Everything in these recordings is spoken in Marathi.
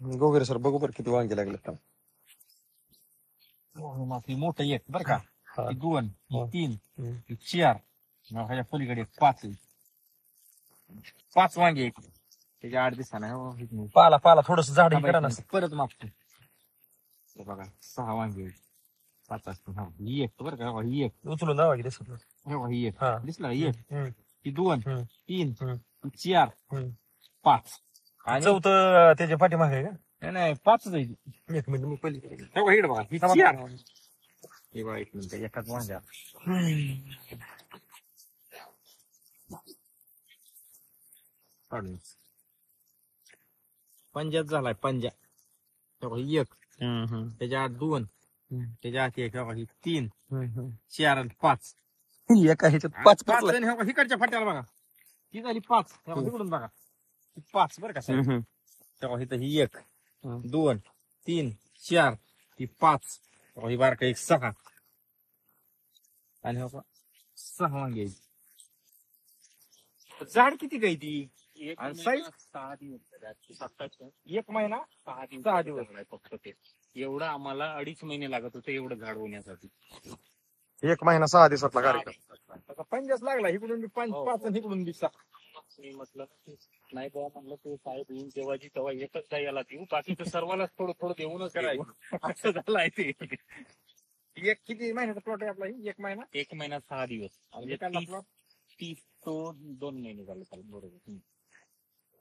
गोगरे सर बघू बरं किती वांगे लागले का. ती मोठं एक बरं का, हा. ती दोन, ही हा. तीन, हम्म. ही चार, मग ह्याच्या पलीकडे एक पाच आहे. 5 वांगे आहेत त्याच्या 8 दिवसानं. पाला पाला थोडस झाड करा ना. परत मागतो. हे बघा 6 वांगे आहेत. 5 असतो. हा ही एक बरं का, ही एक उचलून जावा की दिसत. ही एक हा. दिसला ही एक, हम्म. ही दोन, हम्म. तीन, हम्म. ही चार, हम्म. 5 आणि चौथं त्याच्या पाठीमागे आहे का. नाही 5 आहे. एक मिनिट मी पहिली इकडे बघा ही 4. हे बघा 1 मिनिट एकाच वांग्या काढून पंजाब झालाय पंजा. ही एक, त्याच्या आत 2, त्याच्या आत एक, ही 3, 4 आणि 5. एका ह्याच्यात 5 5 आणि इकडच्या फाट्याला बघा ही झाली 5. इकडून बघा 5 बरं का साहेब. तेव्हा इथं ही 1, 2, 3, 4, ही 5, ही बारका एक 6 आणि 6 वांगे. झाड किती काही ती साईज 6 दिवस 1 महिना 6 दिवस फक्त ते एवढं आम्हाला 2.5 महिने लागत होते एवढं झाड होण्यासाठी. 1 महिना 6 दिवसातला कार्यक्रम. आता 50 लागला इकडून बी 5 आणि इकडून बी 6. मी म्हटलं नाही बाबा, म्हणलं ते साहेब येऊन जेव्हाची तेव्हा एकच काय याला देऊ, बाकीचं सर्वांनाच थोडं थोडं देऊनच करायचं असं झालंय ते. एक किती महिन्याचा प्लॉट आहे आपला. 1 महिना 1 महिना 6 दिवस म्हणजे एकाला प्लॉट 30 तो 2 महिने झाले चालेल बरोबर.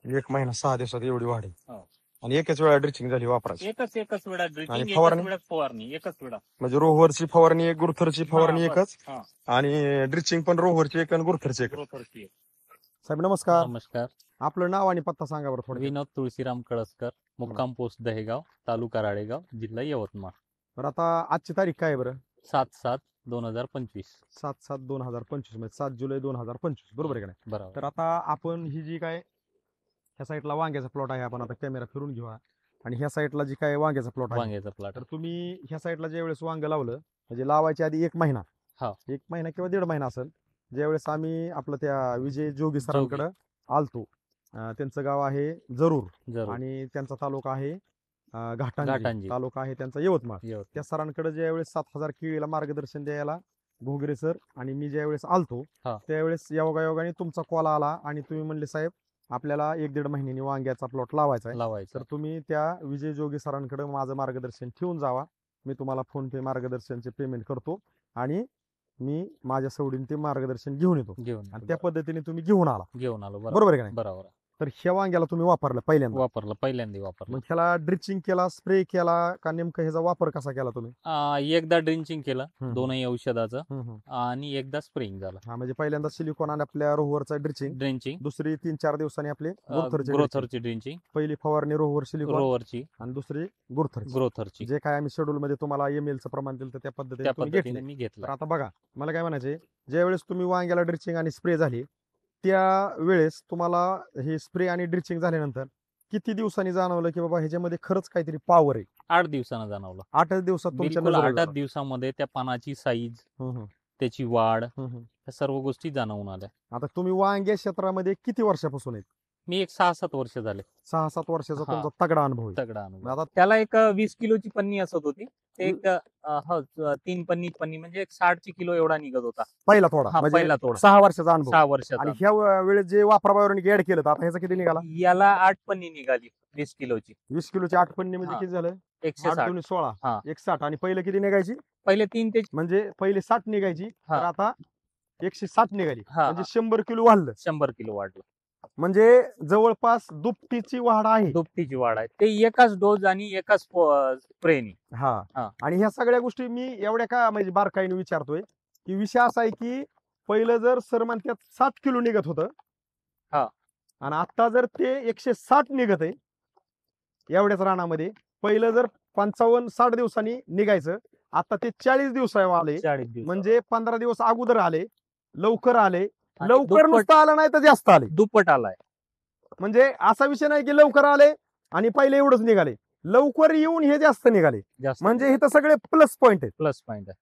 1 महिना 6 दिवसात एवढी वाढ आहे. हो. आणि एकच वेळा ड्रिचिंग झाली वापरायची. एकच वेळा ड्रिचिंग, आणि एकच फवारणी? वेळा फवारणी, एकच वेळा. म्हणजे रोहरची फवारणी एक, गुरुथरची फवारणी हा, एकच. हा. आणि ड्रिचिंग पण रोहरची एक आणि गुरुथरची एक. ग्रोथरची. साहेब नमस्कार. नमस्कार. आपलं नाव आणि पत्ता सांगा बरं थोडं. विनोद तुळशीराम कळसकर, मुक्काम पोस्ट दहेगाव, तालुका राळेगाव, जिल्हा यवतमाळ. बरं आता आजची तारीख काय आहे बरं. 7/7/2025. 7/7/2025 म्हणजे 7 जुलै 2025 बरोबर आहे का नाही. बरोबर. तर आता आपण ही जी काय ह्या साईडला वांग्याचा प्लॉट आहे, आपण आता कॅमेरा फिरून घेऊया. आणि ह्या साईडला जी काय वांग्याचा प्लॉट आहे, वांग्याचा प्लॉट. तर तुम्ही ह्या साईडला ज्या वेळेस वांग लावलं म्हणजे लावायच्या आधी 1 महिना, हा. 1 महिना किंवा 1.5 महिना असेल, ज्यावेळेस आम्ही आपलं त्या विजय जोगी सरांकडे आलतो. त्यांचं गाव आहे जरूर आणि त्यांचा तालुका आहे घाटांजी, तालुका आहे त्यांचा यवतमाळ. त्या सरांकडे ज्यावेळेस 7,000 केळीला मार्गदर्शन द्यायला घोगरे सर आणि मी ज्यावेळेस आलतो, त्यावेळेस योगायोगाने तुमचा कॉल आला आणि तुम्ही म्हणले साहेब आपल्याला 1-1.5 महिन्यानी वांग्याचा प्लॉट लावायचा आहे. तर तुम्ही त्या विजय जोगी सरांकडे माझं मार्गदर्शन ठेवून जावा. मी तुम्हाला फोन पे मार्गदर्शनचे पेमेंट करतो आणि मी माझ्या सवडीने ते मार्गदर्शन घेऊन येतो. आणि त्या पद्धतीने तुम्ही घेऊन आलो बरोबर आहे का नाही. बरोबर. तर ह्या वांग्याला तुम्ही वापरलं पहिल्यांदा वापरलं. मग ह्याला ड्रिचिंग केला, स्प्रे केला का नेमकं ह्याचा वापर कसा केला तुम्ही. एकदा ड्रिंचिंग केलं दोनही औषधाचं आणि एकदा स्प्रेइंग झालं. हा म्हणजे पहिल्यांदा सिलिकॉन आणि आपल्या रोहरचा ड्रिचिंग, दुसरी 3-4 दिवसांनी आपले ग्रोथरची ड्रिंचिंग. पहिली फवारणी रोहर सिलिकॉन रोहरची आणि दुसरी ग्रोथरची. जे काय आम्ही शेड्यूल मध्ये तुम्हाला ML चं प्रमाण दिलं त्या पद्धतीने मी घेतलं. आता बघा मला काय म्हणायचे, ज्या वेळेस तुम्ही वांग्याला ड्रिचिंग आणि स्प्रे झाली त्या वेळेस तुम्हाला हे स्प्रे आणि ड्रिचिंग झाल्यानंतर किती दिवसांनी जाणवलं की बाबा ह्याच्यामध्ये खरंच काहीतरी पॉवर आहे. 8 दिवसानं जाणवलं. 8 दिवसात तुमच्या 8 दिवसामध्ये त्या पानाची साईज, त्याची वाढ, या सर्व गोष्टी जाणवून आल्या. आता तुम्ही वांग्या क्षेत्रामध्ये किती वर्षापासून आहेत. मी एक 6-7 वर्ष झाले. 6-7 वर्षाचा तुमचा तगडा अनुभव आहे. आता त्याला एक 20 किलोची पन्नी असत होती. एक 3 पन्नी म्हणजे एक 60 किलो एवढा निघत होता पहिला थोडा. 6 वर्षाचा अनुभव. 6 वर्षाचा. आणि ह्या वेळेस जे वापराबाहेरून ऍड केलं आता ह्याचा किती निघाला. याला 8 पन्नी निघाली 20 किलोची. 20 किलोची 8 पन्नी म्हणजे किती झालं 160. 160. आणि पहिले किती निघायची. पहिले 3 ते म्हणजे पहिले 60 निघायची तर आता 160 निघाली. म्हणजे 100 किलो वाढलं. 100 किलो वाढलं. म्हणजे जवळपास दुपटीची वाढ आहे. ते एकाच डोज आणि एकाच स्प्रेनी. आणि ह्या सगळ्या गोष्टी मी एवढ्या का म्हणजे बारकाईने विचारतोय की विषय असा आहे की पहिलं जर सर म्हणतात 7 किलो निघत होतं आणि आता जर ते 160 निघत आहे एवढ्याच रानामध्ये. पहिलं जर 55-60 दिवसांनी निघायचं, आता ते 40 दिवसावर आले. म्हणजे 15 दिवस अगोदर आले, लवकर आले. लवकर नुसतं आलं नाही तर जास्त आले, दुप्पट आलाय. म्हणजे असा विषय नाही की लवकर आले आणि पहिले एवढंच निघाले, लवकर येऊन हे जास्त निघाले. म्हणजे हे तर सगळे प्लस पॉइंट आहे.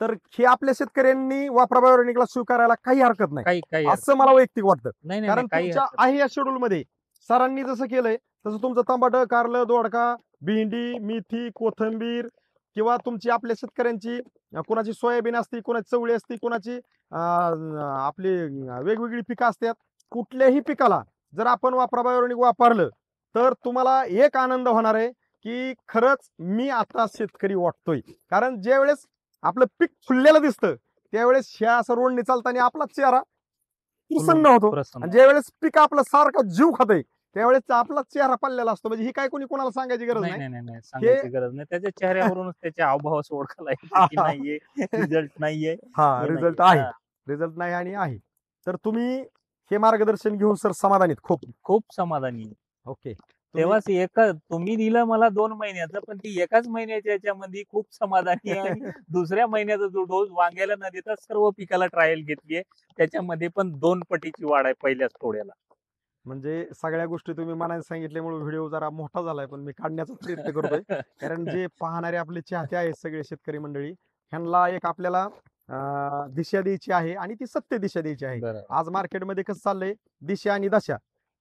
तर हे आपल्या शेतकऱ्यांनी वापराबाहेर स्वीकारायला काही हरकत नाही असं मला वैयक्तिक वाटतं. कारण तुमच्या आहे या शेड्यूल मध्ये सरांनी जसं केलंय तसं तुमचं टमाटर, कारलं, दोडका, भेंडी, मेथी, कोथिंबीर किंवा तुमची आपल्या शेतकऱ्यांची कोणाची सोयाबीन असते, कोणाची चवळी असते, कोणाची आपली वेगवेगळी पिकं असतात. कुठल्याही पिकाला जर आपण वापरा बायोरेनिक वापरलं तर तुम्हाला एक आनंद होणार आहे की खरंच मी आता शेतकरी वाटतोय. कारण ज्या वेळेस आपलं पीक फुललेलं दिसतं त्यावेळेस ह्या असं रोडने चालताना आपला चेहरा प्रसन्न होतो. आणि ज्या वेळेस पीक आपला सारखा जीव खातंय त्यावेळेस आपला चेहरा पडलेला असतो. म्हणजे ही काय कोणी कोणाला सांगायची गरज नाही. नाही सांगायची गरज नाही. त्याच्या चेहऱ्यावरूनच त्याच्या हावभावास ओळखायला येतं की नाहीये रिझल्ट नाहीये. हा रिझल्ट आहे, रिझल्ट नाही आणि आहे. तर तुम्ही हे मार्गदर्शन घेऊन सर समाधानीत खूप खूप समाधानी आहे. ओके. तेव्हाच तुम्ही दिलं मला 2 महिन्याचं, पण ती एकाच महिन्याच्या याच्यामध्ये खूप समाधानी आहे. आणि दुसऱ्या महिन्याचा जो डोस वांग्याला न देता सर्व पिकाला ट्रायल घेतलीये, त्याच्यामध्ये पण 2 पटीची वाढ आहे पहिल्याच तोड्याला. म्हणजे सगळ्या गोष्टी तुम्ही मनाने सांगितल्यामुळे व्हिडिओ जरा मोठा झालाय, पण मी काढण्याचा प्रयत्न करतोय. कारण जे पाहणारे आपले चाहते आहेत सगळे शेतकरी मंडळी, ह्यांना एक आपल्याला दिशा द्यायची आहे आणि ती सत्य दिशा द्यायची आहे. आज मार्केटमध्ये कसं चाललंय, दिशा आणि दशा.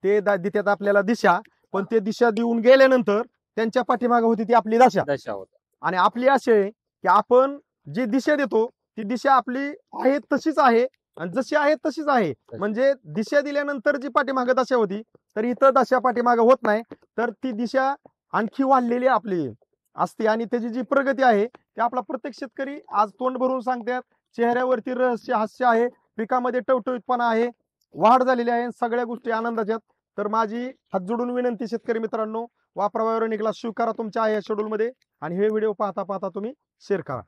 ते देतात आपल्याला दिशा, पण ते दिशा देऊन गेल्यानंतर त्यांच्या पाठीमागे होती ती आपली दशा होती. आणि आपली अशी आहे की आपण जी दिशा देतो ती दिशा आपली आहे तशीच आहे आणि जशी आहे तशीच आहे. म्हणजे दिशा दिल्यानंतर जी पाठीमागे दशा होती तर इथं दशा पाठीमागे होत नाही, तर ती दिशा आणखी वाढलेली आपली असते आणि त्याची जी प्रगती आहे ते आपला प्रत्येक शेतकरी आज तोंड भरून सांगतात. चेहऱ्यावरती रहस्य हास्य आहे, पिकामध्ये टवटवीतपणा आहे, वाढ झालेली आहे, सगळ्या गोष्टी आनंदाच्या. तर माझी हात जोडून विनंती शेतकरी मित्रांनो, वापरा बायोरेनिकला स्वीकारा तुमच्या आहे शेड्यूलमध्ये आणि हे व्हिडिओ पाहता पाहता तुम्ही शेअर करा.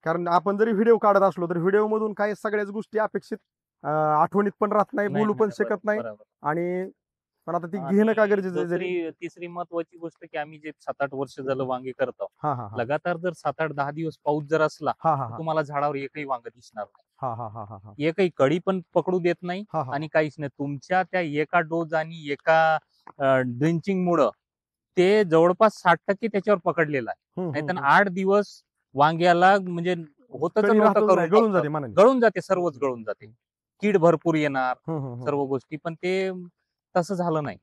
कारण आपण जरी व्हिडिओ काढत असलो तर व्हिडिओ मधून काही सगळ्याच गोष्टी अपेक्षित आठवणीत पण राहत नाही, बोलू पण शकत नाही. आणि पण आता ती घेणं का गरजेचं आहे. जरी तिसरी महत्वाची गोष्ट की आम्ही जे 7-8 वर्ष झालं वांगे करतो, लगातार जर 7-8-10 दिवस पाऊस जर असला तुम्हाला झाडावर एकही वांग दिसणार नाही. एकही कळी पण पकडू देत नाही आणि काहीच नाही. तुमच्या त्या एका डोज आणि एका ड्रिंचिंग मुळे ते जवळपास 60% त्याच्यावर पकडलेलं आहे. नाहीतर 8 दिवस वांग्याला म्हणजे होतच नव्हतं, गळून जाते, सर्वच गळून जाते. कीड भरपूर येणार सर्व गोष्टी, पण ते तसं झालं नाही.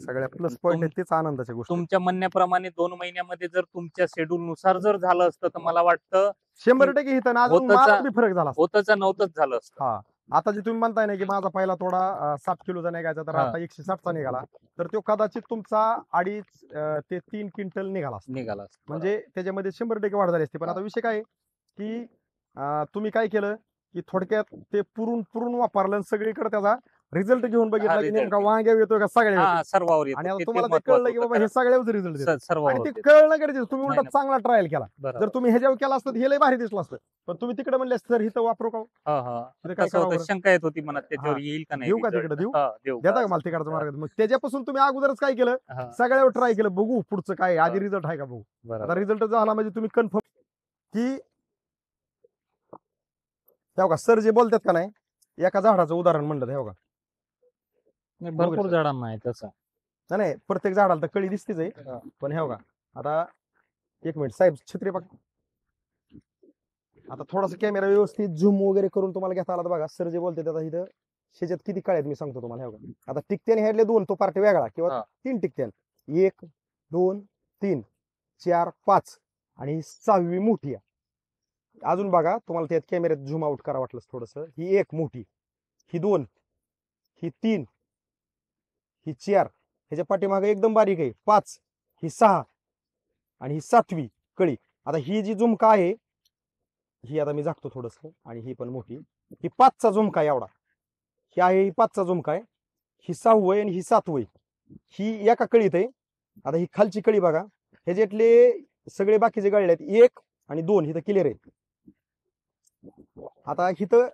सगळ्या प्लस पॉईंट तेच आनंदाच्या गोष्टी. तुमच्या म्हणण्याप्रमाणे 2 महिन्यामध्ये जर तुमच्या शेड्यूल नुसार जर झालं असतं तर मला वाटतं 100% इथं फरक झाला होतच नव्हतंच झालं असतं. आता जे तुम्ही म्हणताय ना की माझा पहिला थोडा 7 किलोचा निघायचा तर आता 160चा निघाला, तर तो कदाचित तुमचा 2.5 ते 3 क्विंटल निघाला. म्हणजे त्याच्यामध्ये 100% वाढ झाली असते. पण आता विषय काय की तुम्ही काय केलं की थोडक्यात ते पुरून वापरलं, सगळीकडे त्याचा रिझल्ट घेऊन बघितला की नेमका वांग्या येतोय का सगळ्या सर्वावर. आणि आता तुम्हाला ते कळलं की बाबा हे सगळ्याच रिझल्ट देतात आणि ते कळलं गरजेचं. तुम्ही उलटा चांगला ट्रायल केला. जर तुम्ही ह्याच्यावर केला असतं हे लय भारी दिसलं असतं, पण तुम्ही तिकडे म्हणले सर इथं वापरू का, शंका येत होती मनात त्याच्यावर येईल का नाही. देऊ का तिकडे, देता का मला तिकडचा मार्ग. मग त्याच्यापासून तुम्ही अगोदरच काय केलं, सगळ्यावर ट्राय केलं, बघू पुढचं काय आधी रिझल्ट आहे का बघू. आता रिझल्ट झाला म्हणजे तुम्ही कन्फर्म की का सर जे बोलतात का नाही, एका झाडाचं उदाहरण म्हणलं हे बघा, भरपूर झाडांना आहे तसं नाही, प्रत्येक झाडाला तर कळी दिसतेच आहे. पण हे बघा आता 1 मिनिट साहेब, छत्री बघ. आता थोडासा कॅमेरा व्यवस्थित झूम वगैरे करून तुम्हाला घेता आला तर बघा सर जे बोलते त्याचा इथं शेजात किती कळ्या आहेत मी सांगतो तुम्हाला. हे बघा आता टिकत्याने ह्यातले 2 तो पार्ट वेगळा किंवा 3 टिकत्यान, 1 2 3 4 5 आणि 6वी मोठी आहे. अजून बघा तुम्हाला त्यात कॅमेऱ्यात झूम आउट करा वाटलं थोडस. ही 1 मोठी, ही 2, ही 3, ही 4, ह्याच्या पाठीमागे एकदम बारीक आहे 5, ही 6 आणि ही 7वी कळी. आता ही जी झुमका आहे ही आता मी झाकतो थोडस, आणि ही पण मोठी, ही 5चा झुमका आहे एवढा. ही आहे ही 5चा झुमका आहे, ही 6वी आणि ही 7वी, ही एका कळीत आहे. आता ही खालची कळी बघा, ह्याच्यातले सगळे बाकीचे गळले आहेत 1 आणि 2 हिथं क्लिअर आहेत. आता हिथं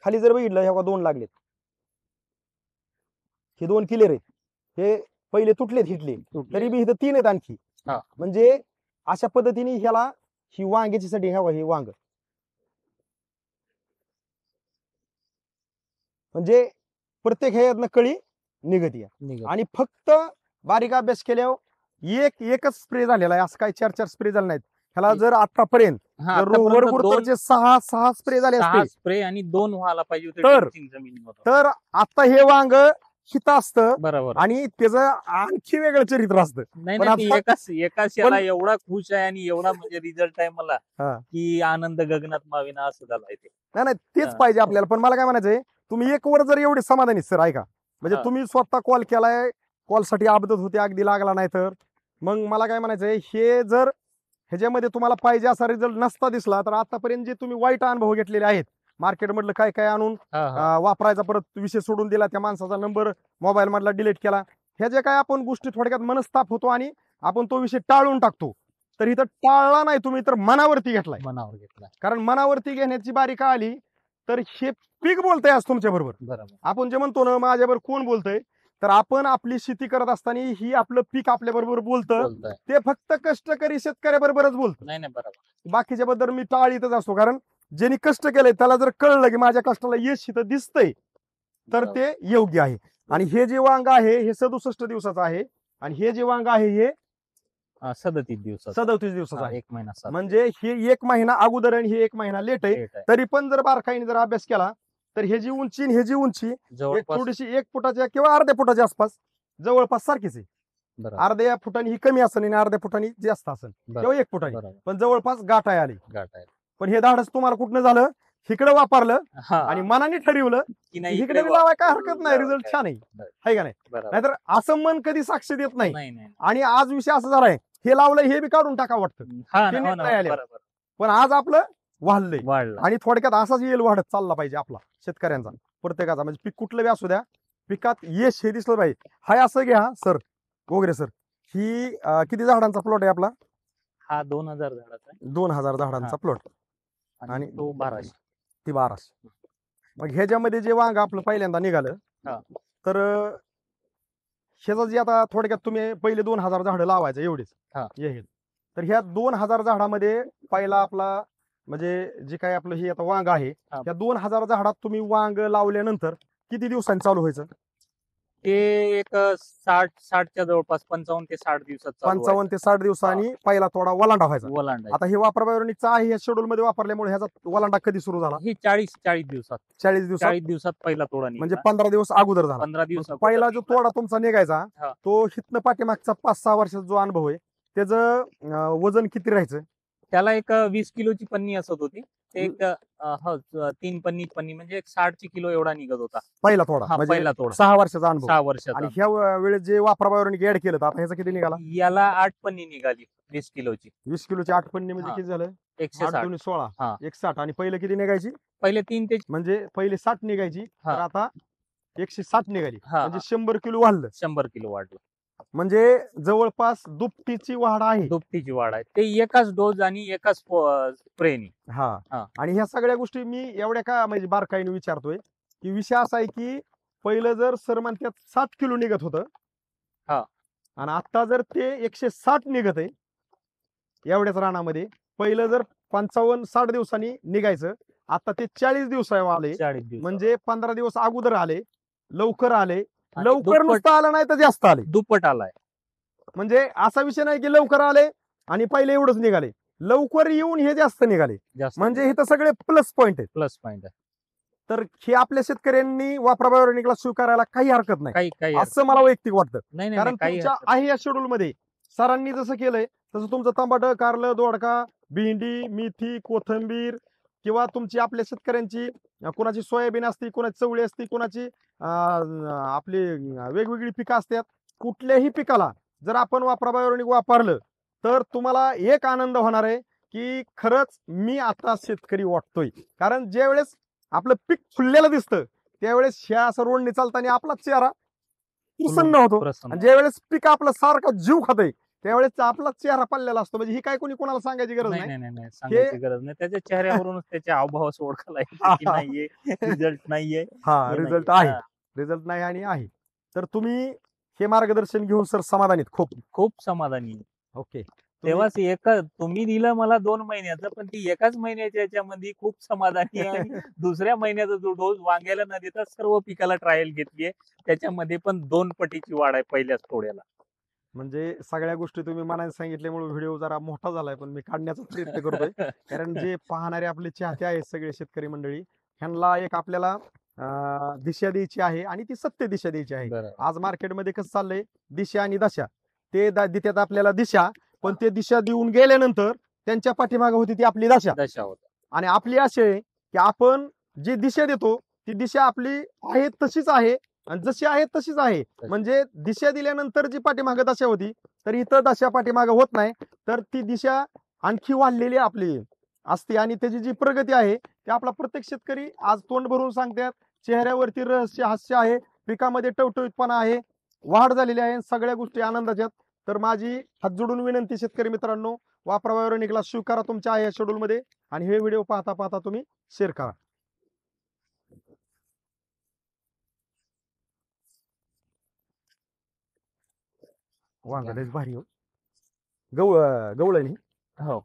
खाली जर बघितलं ह्या 2 लागलेत, हे 2 क्लिअर आहेत, हे पहिले तुटलेत हिटले, तरी बी इथं 3 आहेत आणखी. म्हणजे अशा पद्धतीने ह्याला ही वांग्याची साठी हे वांग म्हणजे प्रत्येक ह्यातनं कळी निघती. आणि फक्त बारीक अभ्यास केल्यावर एकच स्प्रे झालेला आहे, असं काही 4 स्प्रे झाले नाहीत. ह्याला जर आतापर्यंत 6 स्प्रे झाले असते, स्प्रे आणि 2 व्हायला पाहिजे तर आता हे वांग हित असतं बरोबर. आणि त्याचं आणखी वेगळं चरित्र असतं. नाही पण नाही, आता- एकाच याला एवढा खुश आहे आणि एवढा म्हणजे रिझल्ट आहे मला हा. की आनंद गगनात मावेना असं झालाय ते. नाही तेच हा. पाहिजे आपल्याला. पण मला काय म्हणायचंय, तुम्ही एक वर जर एवढे समाधानी सर ऐका, म्हणजे हा. तुम्ही स्वतः कॉल केलाय, कॉलसाठी अबदत होते, अगदी लागला नाही तर मग मला काय म्हणायचंय, हे जर ह्याच्यामध्ये तुम्हाला पाहिजे असा रिझल्ट नसता दिसला तर आतापर्यंत जे तुम्ही वाईट अनुभव घेतलेले आहेत, मार्केटमधलं काय काय आणून हा, हा. वापरायचा, परत विषय सोडून दिला, त्या माणसाचा नंबर मोबाईल मधला डिलीट केला, ह्या जे काय आपण गोष्टी थोडक्यात मनस्ताप होतो आणि आपण तो विषय टाळून टाकतो. तर इथं टाळला नाही तुम्ही, तर मनावरती घेतलाय. मनावर घेतला. कारण मनावरती घेण्याची बारी का आली तर हे पीक बोलतंय आज तुमच्या बरोबर. बरोबर. आपण जे म्हणतो ना माझ्याबरोबर कोण बोलतंय, तर आपण आपली शेती करत असताना ही आपलं पीक आपल्या बरोबर बोलतं. बोलतोय. ते फक्त कष्टकरी शेतकऱ्याबरोबरच बोलतं. नाही नाही, बरोबर. बाकीच्या बद्दल मी टाळीतच असतो. कारण ज्यांनी कष्ट केलंय त्याला जर कळलं की माझ्या कष्टाला यश इथं दिसतंय तर बरोबर. ते योग्य आहे. आणि हे जे वांग आहे हे 67 दिवसाचं आहे आणि हे जे वांग आहे हे 37 दिवसात. 37 दिवसाचं आहे. एक महिना सात. म्हणजे हे 1 महिना अगोदर आणि हे 1 महिना लेट आहे. Late आहे. तरी पण जर बारकाईने जर अभ्यास केला तर हे जी उंची आणि हे जी उंची एक जवळपास थोडीशी 1 फुटाच्या किंवा अर्ध्या फुटाच्या आसपास जवळपास सारखीच आहे. बरोबर. अर्ध्या फुटाने ही कमी असेल आणि अर्ध्या फुटाने जास्त असेल किंवा 1 फुटाने, बरोबर. पण जवळपास गाठ आली. गाठ आहे. पण हे धाडस तुम्हाला कुठनं झालं, इकडे वापरलं हा. आणि मनाने ठरवलं की नाही इकडे इकडे लावाय काय हरकत नाही, लावा. रिझल्ट छान आहे. बरं. आहे का नाही? बरोबर. नाहीतर असं मन कधी साक्ष देत नाही. नाही नाही. आणि आज विषय असा झालाय, हे लावलं हे बी काढून टाका वाटतं, हा ते ना, हो नीट ना, नाही आले. बरोबर. पण आज आपलं वाढलंय. वाढला. आणि थोडक्यात असाच येईल वाढत चालला पाहिजे आपला शेतकऱ्यांचा, प्रत्येकाचा. म्हणजे पीक कुठलं बी असू द्या, पिकात यश हे दिसलं पाहिजे. हाय असं घ्या सर, वगैरे सर. ही किती झाडांचा प्लॉट आहे आपला? हा 2000 झाडाचा आहे. 2000 झाडांचा प्लॉट आणि आणि तो 1200. ती 1200. मग ह्याच्यामध्ये जे वांग आपलं पहिल्यांदा निघालं, हा. तर ह्याचं जे आता थोडक्यात तुम्ही पहिले 2000 झाडं लावायचं एवढेच हा. हे. तर ह्या 2000 झाडामध्ये पहिला आपला म्हणजे जे काही आपलं हे आता वांग आहे, हा. त्या 2000 झाडात तुम्ही वांग लावल्यानंतर किती दिवसांनी चालू व्हायचं? ते एक 60च्या जवळपास 55 ते 60 दिवसात चालू 55 ते 60 दिवसांनी पहिला थोडा वलांडा व्हायचा. व्हायचं. वलांडा. आता हे वापराबायोनिकचा आहे, ह्या शेड्यूल मध्ये वापरल्यामुळे ह्याचा वलांडा कधी सुरू झाला? ही 40 दिवसात 40 दिवसात. 40 दिवसात पहिला तोडा म्हणजे निघाला. 15 दिवस अगोदर झाला. 15 दिवसात पहिला जो तोडा तुमचा निघायचा, हा. तो हितनं पाठीमागचा 5-6 वर्षाचा जो अनुभव आहे, त्याचं वजन किती राहायचं? त्याला एक 20 किलोची पन्नी असत होती. ते एक 3 पन्नी म्हणजे एक 60 किलो एवढा निघत होता. पहिला तोडा हा, म्हणजे पहिला तोडा 6 वर्षाचा अनुभव. 6 वर्षाचा. आणि ह्या वेळेस जे वापराबायोनिक ऍड केलं, तर आता ह्याचा किती निघाला? याला 8 पन्नी निघाली 20 किलोची. 20 किलोची 8 पन्नी म्हणजे हा. किती झालं? 8 160. दुनी 16, हा. 160. आणि पहिले किती निघायची? पहिले 3 ते म्हणजे पहिले 60 निघायची, हा. तर आता 160 निघाली. हा. म्हणजे 100 किलो वाढलं. 100 किलो वाढलं. म्हणजे जवळपास दुपटीची वाढ आहे. दुपटीची वाढ आहे. ते एकाच डोस आणि एकाच स्प्रेनी. हा. हा. आणि ह्या सगळ्या गोष्टी मी एवढ्या का म्हणजे बारकाईने विचारतोय की विषय असा आहे की पहिलं जर सर म्हणतात 7 किलो निघत होतं, हा. आणि आता जर ते 160 निघत आहे एवढ्याच रानामध्ये, पहिलं जर 55-60 दिवसांनी निघायचं, आता ते 40 दिवसावर आले. 40 दिवस म्हणजे 15 दिवस अगोदर आले, लवकर आले. आणि लवकर दुप्पट- नुसतं आलं नाही तर जास्त आले. दुप्पट आलाय. म्हणजे असा विषय नाही की लवकर आले आणि पहिले एवढंच निघाले, लवकर येऊन हे जास्त निघाले. जास्त म्हणजे इथं सगळे प्लस पॉइंट आहेत. प्लस पॉइंट आहे. तर हे आपल्या शेतकऱ्यांनी वापराबायोनिकला स्वीकारायला काही हरकत नाही, काही असं मला वैयक्तिक वाटतं. नाही नाही कारण नाही, काही तुमच्या हरकत आहे या शेड्यूल मध्ये सरांनी जसं केलंय तसं तुमचं टमाटर, कारलं, दोडका, भेंडी, मेथी, कोथिंबीर, किंवा तुमची आपल्या शेतकऱ्यांची कोणाची सोयाबीन असते, कोणाची चवळी असते, कोणाची आपली वेगवेगळी पिकं असतात. कुठल्याही पिकाला जर आपण वापराबायोनिक वापरलं तर तुम्हाला एक आनंद होणार आहे की खरंच मी आता शेतकरी वाटतोय. कारण ज्या वेळेस आपलं पीक फुललेलं दिसतं त्यावेळेस ह्या असं रोडने चालताना आपला चेहरा प्रसन्न होतो. प्रसन्न. आणि ज्यावेळेस पीक आपलं सारखं जीव खातंय त्यावेळेस आपला चेहरा पडलेला असतो. म्हणजे ही काय कोणाला सांगायची गरज नाही नाही. नाही नाही सांगायची गरज नाही. त्याच्या चेहऱ्यावरूनच त्याच्या हावभावास ओळखायला येतं की नाहीये रिझल्ट नाहीये. हा, हे रिझल्ट नाहीये. आहे, हा. रिझल्ट नाही आणि आहे. तर तुम्ही हे मार्गदर्शन घेऊन सर समाधानीत खूप? खूप समाधानी आहे. ओके. तेव्हाच तुम्ही दिलं मला 2 महिन्याचं, पण ती एकाच महिन्याच्या याच्यामध्ये खूप समाधानी आहे. आणि दुसऱ्या महिन्याचा जो डोस वांग्याला न देता सर्व पिकाला ट्रायल घेतलीये, त्याच्यामध्ये पण 2 पटीची वाढ आहे पहिल्याच तोड्याला. म्हणजे सगळ्या गोष्टी तुम्ही मनाने सांगितल्यामुळे व्हिडिओ जरा मोठा झालाय, पण मी काढण्याचा प्रयत्न करतोय. कारण जे पाहणारे आपले चाहते आहेत सगळे शेतकरी मंडळी, ह्यांना एक आपल्याला दिशा द्यायची आहे आणि ती सत्य दिशा द्यायची आहे. बरोबर. आज मार्केटमध्ये कसं चाललंय, दिशा आणि दशा ते देतात आपल्याला दिशा, पण ते दिशा देऊन गेल्यानंतर त्यांच्या पाठीमागे होती ती आपली दशा. दशा होत. आणि आपली अशी आहे की आपण जी दिशा देतो ती दिशा आपली आहे तशीच आहे आणि जशी आहे तशीच आहे. म्हणजे दिशा दिल्यानंतर जी पाठीमागे दशा होती तर इथं दशा पाठीमागे होत नाही, तर ती दिशा आणखी वाढलेली आपली असते आणि त्याची जी प्रगती आहे ते आपला प्रत्येक शेतकरी आज तोंड भरून सांगतात. चेहऱ्यावरती रहस्य हास्य आहे, पिकामध्ये टवटवीतपणा आहे, वाढ झालेली आहे, सगळ्या गोष्टी आनंदाच्या. तर माझी हात जोडून विनंती शेतकरी मित्रांनो, वापरा ऑर्गॅनिकला स्वीकारा तुमच्या आहे शेड्यूल मध्ये आणि हे व्हिडिओ पाहता पाहता तुम्ही शेअर करा. वांगा लयच भारी हो. गवळ नाही हो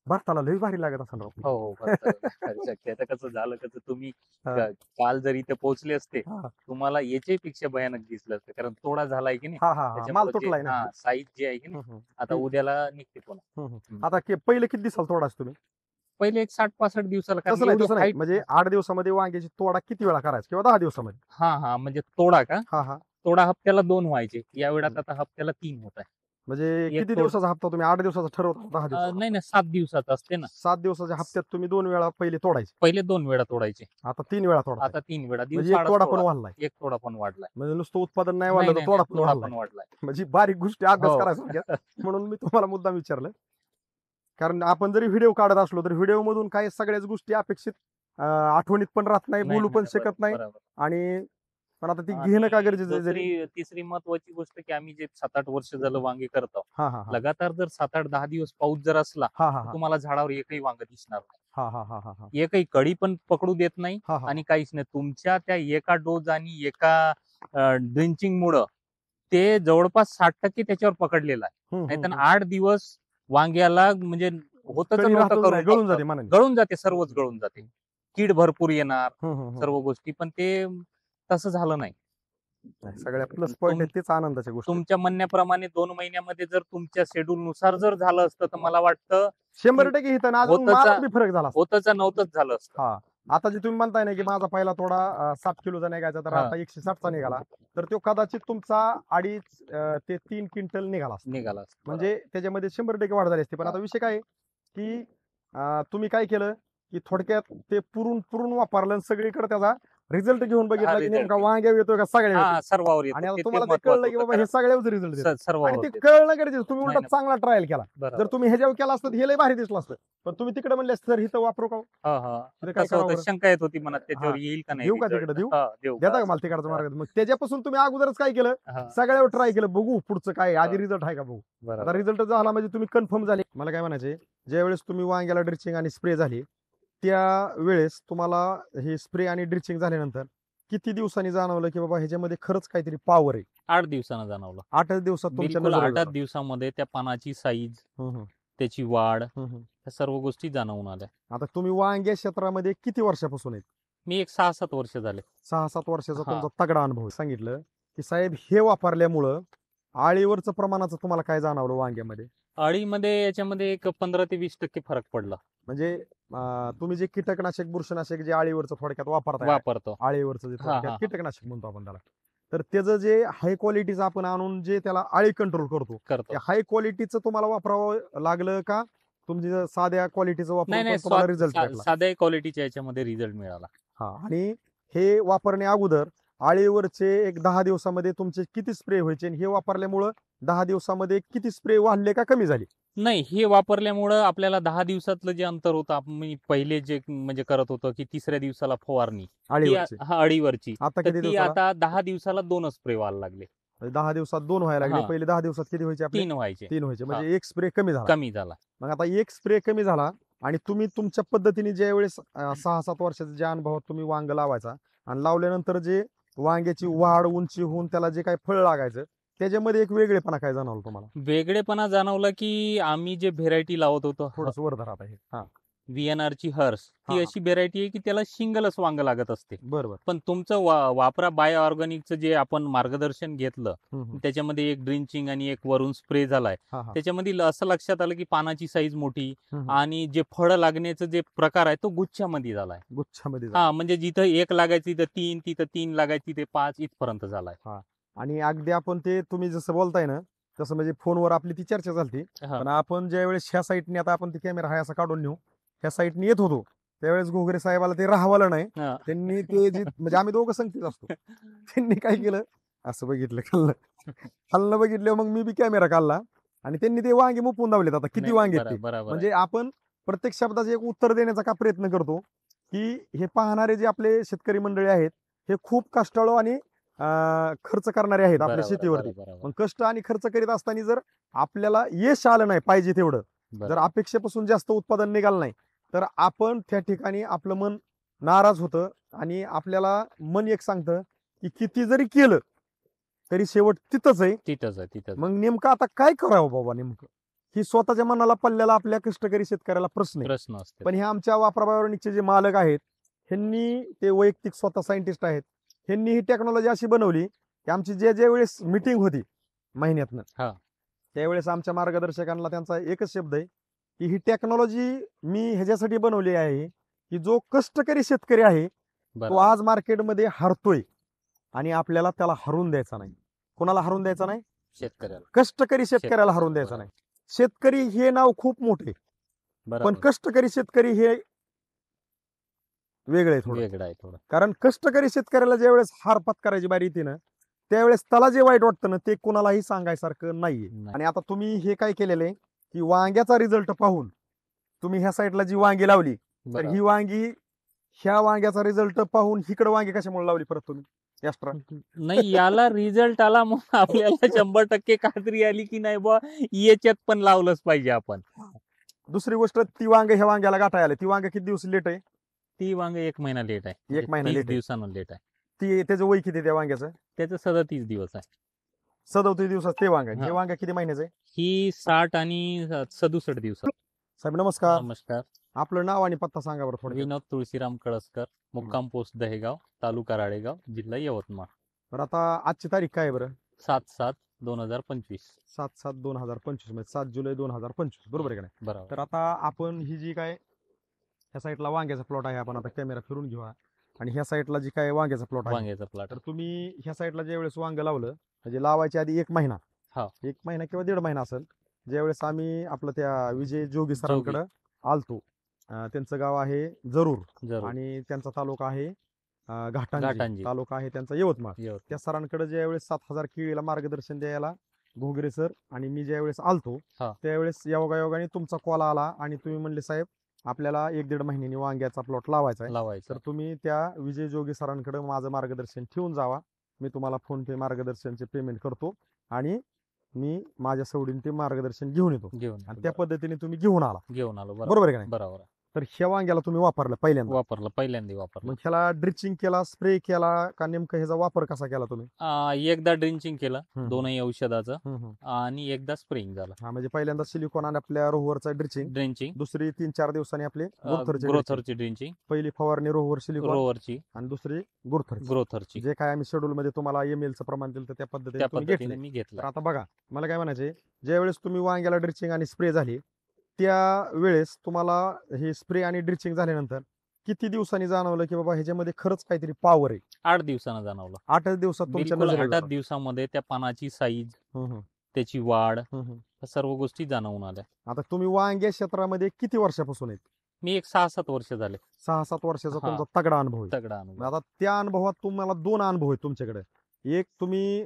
भारताला लयच भारी लागत असं. हो हो आता कसं झालं, कसं तुम्ही काल जर इथे पोहोचले असते तुम्हाला याच्या पेक्षा भयानक दिसलं असतं, कारण तोडा झालाय की नाही, माल तुटलाय ना, साईज जी आहे की नाही आता उद्याला निघते पुन्हा. आता पहिले किती दिवसाला तोडा असतो तुम्ही? पहिले एक 60-65 दिवसाला. तसं नाही म्हणजे 8 दिवसामध्ये वांग्याची तोडा किती वेळा करायचा किंवा 10 दिवसामध्ये? हा म्हणजे तोडा का? हा तोडा हप्त्याला 2 व्हायचे, या वेळात आता हप्त्याला 3 होत आहे. म्हणजे किती दिवसाचा हप्ता तुम्ही? 8 दिवसाचा ठरवता? 10 दिवसाचा? नाही 7 दिवसाचा असते ना. 7 दिवसाच्या हप्त्यात तुम्ही 2 वेळा पहिले तोडायचे? पहिले 2 वेळा तोडायचे, आता 3 वेळा तोडा. आता 3 वेळा. म्हणजे एक तोडा पण वाढलाय. एक तोडा पण वाढलाय. म्हणजे नुसतं उत्पादन नाही वाढलं तर तोडा पण वाढलाय. म्हणजे बारीक गोष्टी अभ्यास करायचा म्हणून मी तुम्हाला मुद्दाम विचारलं. कारण आपण जरी व्हिडिओ काढत असलो तर व्हिडिओ मधून काही सगळ्याच गोष्टी अपेक्षित आठवणीत पण राहत नाही, बोलू पण शकत नाही. आणि पण आता ती घेणं का गरजेचं आहे? तिसरी महत्वाची गोष्ट की आम्ही जे 7-8 वर्ष झालं वांगे करतो, लगातार जर 7-8-10 दिवस पाऊस जर असला तुम्हाला झाडावर एकही वांग दिसणार नाही, एकही कळी पण पकडू देत नाही आणि काहीच नाही. तुमच्या त्या एका डोज आणि एका ड्रिंचिंग मुळे ते जवळपास 60% त्याच्यावर पकडलेलं आहे. नाहीतर 8 दिवस वांग्याला म्हणजे होतच नव्हतं, गळून जाते, सर्वच गळून जाते, कीड भरपूर येणार, सर्व गोष्टी. पण ते तसं झालं नाही. सगळ्या प्लस पॉइंट तेच आनंदाच्या गोष्टी. तुमच्या म्हणण्याप्रमाणे 2 महिन्यामध्ये जर तुमच्या शेड्यूल नुसार जर झालं असतं तर मला वाटतं 100% इथं फरक झाला होतच नव्हतंच झालं असतं. आता जे तुम्ही म्हणताय ना की माझा पहिला थोडा 7 किलोचा निघायचा तर आता 160चा निघाला, तर तो कदाचित तुमचा 2.5 ते 3 क्विंटल निघाला. म्हणजे त्याच्यामध्ये 100% वाढ झाली असते. पण आता विषय काय की तुम्ही काय केलं की थोडक्यात ते पुरून वापरलं, सगळीकडे त्याचा रिझल्ट घेऊन बघितला की नेमका वांग्या येतोय का सगळ्या सर्वांवर. आणि आता तुम्हाला ते कळलं की बाबा हे सगळ्यावर रिझल्ट देतो आणि ते कळलं गरजेचं. तुम्ही उलट चांगला ट्रायल केला. जर तुम्ही ह्याच्यावर केला असतं हे लय भारी दिसलं असतं, पण तुम्ही तिकडे म्हणले सर इथं वापरू का? शंका येत होती मनात, त्याच्यावर येईल का नाही, देऊ का तिकडे, देता का मला तिकडचा मार्ग? मग त्याच्यापासून तुम्ही अगोदरच काय केलं, सगळ्यावर ट्राय केलं, बघू पुढचं काय आधी रिझल्ट आहे का बघू. आता रिझल्ट झाला म्हणजे तुम्ही कन्फर्म झाले. मला काय म्हणायचे, ज्या वेळेस तुम्ही वांग्याला ड्रिचिंग आणि स्प्रे झाली त्या वेळेस तुम्हाला हे स्प्रे आणि ड्रिचिंग झाल्यानंतर किती दिवसांनी जाणवलं की बाबा ह्याच्यामध्ये खरंच काहीतरी पॉवर आहे? 8 दिवसानं जाणवलं. 8 दिवसात तुमच्या 8 दिवसामध्ये त्या पानाची साईज, त्याची वाढ, त्या सर्व गोष्टी जाणवून आल्या. आता तुम्ही वांग्या क्षेत्रामध्ये किती वर्षापासून आहेत? मी एक 6-7 वर्ष झाले. 6-7 वर्षाचा तुमचा तगडा अनुभव. सांगितलं की साहेब हे वापरल्यामुळं आळीवरचं प्रमाणाचं तुम्हाला काय जाणवलं वांग्यामध्ये? आळीमध्ये याच्यामध्ये एक 15 ते 20% फरक पडला. म्हणजे तुम्ही जे कीटकनाशक बुरशीनाशक जे आळीवरचं थोडक्यात वापरतो, आळीवरचं जे कीटकनाशक म्हणतो आपण त्याला, तर त्याचं जे हाय क्वालिटीचं आपण आणून जे त्याला आळी कंट्रोल करतो, हाय क्वालिटीचं तुम्हाला वापरावं लागलं का तुमची साध्या क्वालिटीचं वापर रिझल्ट? साध्या क्वालिटीच्या याच्यामध्ये रिझल्ट मिळाला. आणि हे वापरण्या अगोदर आळीवरचे एक 10 दिवसामध्ये तुमचे किती स्प्रे व्हायचे आणि हे वापरल्यामुळं 10 दिवसामध्ये किती स्प्रे वाढले का कमी झाले? नाही, हे वापरल्यामुळं आपल्याला 10 दिवसातलं जे अंतर होतं, आपण पहिले जे म्हणजे करत होतो की 3ऱ्या दिवसाला फवारणी आळीवरची, आता 10 दिवसाला 2 स्प्रे व्हायला लागले. 10 दिवसात 2 व्हायला लागले. पहिले 10 दिवसात किती व्हायचे? 3 व्हायचे. म्हणजे एक स्प्रे कमी झाला. मग आता एक स्प्रे कमी झाला आणि तुम्ही तुमच्या पद्धतीने ज्या वेळेस 6-7 वर्षाच्या ज्या अनुभवात तुम्ही वांग लावायचा आणि लावल्यानंतर जे वांग्याची वाढ उंची होऊन त्याला जे काही फळ लागायचं त्याच्यामध्ये एक वेगळेपणा काय जाणवलं तुम्हाला? वेगळेपणा जाणवला की आम्ही जे व्हेरायटी लावत होतो, थोडंसं वर धरा आहे VNR ची हर्ष हा, ती हा. अशी व्हेरायटी आहे की त्याला शिंगलच वांग लागत असते. बरोबर. पण तुमचं वापरा बाय ऑर्गॅनिकचं जे आपण मार्गदर्शन घेतलं, त्याच्यामध्ये एक ड्रिंचिंग आणि एक वरून स्प्रे झालाय. त्याच्यामध्ये असं लक्षात आलं की पानाची साईज मोठी आणि जे फळं लागण्याचं जे प्रकार आहे तो गुच्छामध्ये झालाय. गुच्छामध्ये हा, म्हणजे जिथं 1 लागायचं तिथं 3 लागायची ते 5 इथपर्यंत झालाय. आणि अगदी आपण ते तुम्ही जसं बोलताय ना तसं म्हणजे फोनवर आपली ती चर्चा झाली. पण आपण ज्या वेळेस ह्या साईडने आता आपण ती कॅमेरा हा असा काढून नेऊ ह्या साईडने येत होतो त्यावेळेस घोगरे साहेबाला ते राहवालं नाही. त्यांनी ते जे म्हणजे आम्ही दोघं संगतीच असतो त्यांनी काय केलं असं बघितलं खाल्लं बघितलं मग मी बी कॅमेरा काढला आणि त्यांनी ते वांगे मुपून लावलेत. आता किती वांगे आहेत ते म्हणजे आपण प्रत्येक शब्दाचे एक उत्तर देण्याचा का प्रयत्न करतो की हे पाहणारे जे आपले शेतकरी मंडळी आहेत हे खूप कष्टाळू आणि खर्च करणारे आहेत आपल्या शेतीवरती. मग कष्ट आणि खर्च करीत असताना जर आपल्याला यश आलं नाही पाहिजे तेवढं, जर अपेक्षेपासून जास्त उत्पादन निघालं नाही तर आपण त्या ठिकाणी आपलं मन नाराज होतं आणि आपल्याला मन एक सांगतं की किती जरी केलं तरी शेवट तिथंच आहे. मग नेमकं आता काय करावं बाबा नेमकं ही स्वतःच्या मनाला पडलेला आपल्या कष्टकरी शेतकऱ्याला प्रश्न असतो. पण हे आमच्या वापराबायोनिकचे जे मालक आहेत ह्यांनी ते वैयक्तिक स्वतः सायंटिस्ट आहेत ह्यांनी ही टेक्नॉलॉजी अशी बनवली की आमची जे वेळेस मीटिंग होती महिन्यातनं त्यावेळेस आमच्या मार्गदर्शकांना त्यांचा एकच शब्द आहे की ही टेक्नॉलॉजी मी ह्याच्यासाठी बनवली आहे की जो कष्टकरी शेतकरी आहे तो आज मार्केटमध्ये हरतोय आणि आपल्याला त्याला हरवून द्यायचा नाही. कोणाला हरवून द्यायचा नाही? शेतकऱ्याला. कष्टकरी शेतकऱ्याला हरवून द्यायचा नाही. शेतकरी हे नाव खूप मोठे पण कष्टकरी शेतकरी हे वेगळं आहे थोडं. कारण कष्टकरी शेतकऱ्याला ज्या वेळेस हार पत्करायची बारी येते ना त्यावेळेस त्याला जे वाईट वाटतं ना ते कोणालाही सांगायसारखं नाहीये. आणि आता तुम्ही हे काय केलेलं आहे की वांग्याचा रिझल्ट पाहून तुम्ही ह्या साईडला जी वांगी लावली तर ही वांगी ह्या वांग्याचा रिझल्ट पाहून इकडे वांगी कशामुळे लावली परत तुम्ही एक्स्ट्रा? नाही, याला रिझल्ट आला मग आपल्याला 100% खात्री आली की नाही बा याच्यात पण लावलंच पाहिजे आपण. दुसरी गोष्ट ती वांग ह्या वांग्याला गाठा आले ती वांग किती दिवस लेट आहे? ती वांग 1 महिना लेट आहे. 1 महिना 30 दिवसानं लेट आहे. ती त्याचं वय किती त्या वांग्याचं? त्याचं 37 दिवस आहे. 37 दिवसात ते वांग हे वांग किती महिन्याचं आहे? ही 60 आणि 67 दिवसात. साहेब नमस्कार. नमस्कार. आपलं नाव आणि पत्ता सांगा बरं थोडं. विनोद तुळशीराम कळसकर, मुक्काम पोस्ट दहेगाव, तालुका राळेगाव, जिल्हा यवतमाळ. बरं आता आजची तारीख काय बरं? 7/7/2025. 7/7/2025 म्हणजे 7 जुलै 2025 बरोबर आहे का नाही? बरोबर. तर आता आपण ही जी काय ह्या साईडला वांग्याचा प्लॉट आहे आपण आता कॅमेरा फिरून घेऊया आणि ह्या साईडला जी काय वांग्याचा प्लॉट आहे वांग्याचा प्लॉट तर तुम्ही ह्या साईडला ज्या वेळेस वांग लावलं म्हणजे लावायच्या आधी 1 महिना 1 महिना किंवा 1.5 महिना असेल ज्यावेळेस आम्ही आपलं त्या विजय जोगी सरांकडे आलतो. त्यांचं गाव आहे जरूर आणि त्यांचा तालुका आहे घाटांजी तालुका आहे त्यांचा यवतमाळ. त्या सरांकडे ज्यावेळेस 7,000 केळीला मार्गदर्शन द्यायला घोगरे सर आणि मी ज्यावेळेस आलतो त्यावेळेस योगायोगाने तुमचा कॉल आला आणि तुम्ही म्हणले साहेब आपल्याला 1-1.5 महिन्यानी वांग्याचा प्लॉट लावायचा आहे तर तुम्ही त्या विजय जोगी सरांकडे माझं मार्गदर्शन ठेवून जावा. मी तुम्हाला फोन पे मार्गदर्शनचे पेमेंट करतो आणि मी माझ्या सवडीने ते मार्गदर्शन घेऊन येतो आणि त्या पद्धतीने तुम्ही घेऊन आलो बरोबर आहे का नाही? बरोबर. तर ह्या वांग्याला तुम्ही वापरलं पहिल्यांदा वापरलं. मग ह्याला ड्रिचिंग केला स्प्रे केला का नेमकं ह्याचा वापर कसा केला तुम्ही? एकदा ड्रिंचिंग केलं दोनही औषधाचं आणि एकदा स्प्रेइंग झालं. म्हणजे पहिल्यांदा सिलिकॉन आणि आपल्या रोहवरचा ड्रिचिंग दुसरी 3-4 दिवसांनी आपले ग्रोथरची ड्रिंचिंग. पहिली फवारणी रोहवर सिलिकॉन रोवरची आणि दुसरी ग्रोथरची जे काय आम्ही शेड्यूल मध्ये तुम्हाला एमएलचं प्रमाण दिलं त्या पद्धतीने मी घेतलं. आता बघा मला काय म्हणायचे ज्यावेळेस तुम्ही वांग्याला ड्रिचिंग आणि स्प्रे झाली त्या वेळेस तुम्हाला हे स्प्रे आणि ड्रिचिंग झाल्यानंतर किती दिवसांनी जाणवलं की बाबा ह्याच्यामध्ये खरंच काहीतरी पॉवर आहे? 8 दिवसानं जाणवलं. 8 दिवसात तुमच्या 8 दिवसामध्ये त्या पानाची साईज त्याची वाढ सर्व गोष्टी जाणवून आल्या. आता तुम्ही वांग्या क्षेत्रामध्ये किती वर्षापासून आहेत? मी एक 6-7 वर्ष झाले. 6-7 वर्षाचा तुमचा तगडा अनुभव आहे. आता त्या अनुभवात तुम्हाला 2 अनुभव आहेत तुमच्याकडे. एक तुम्ही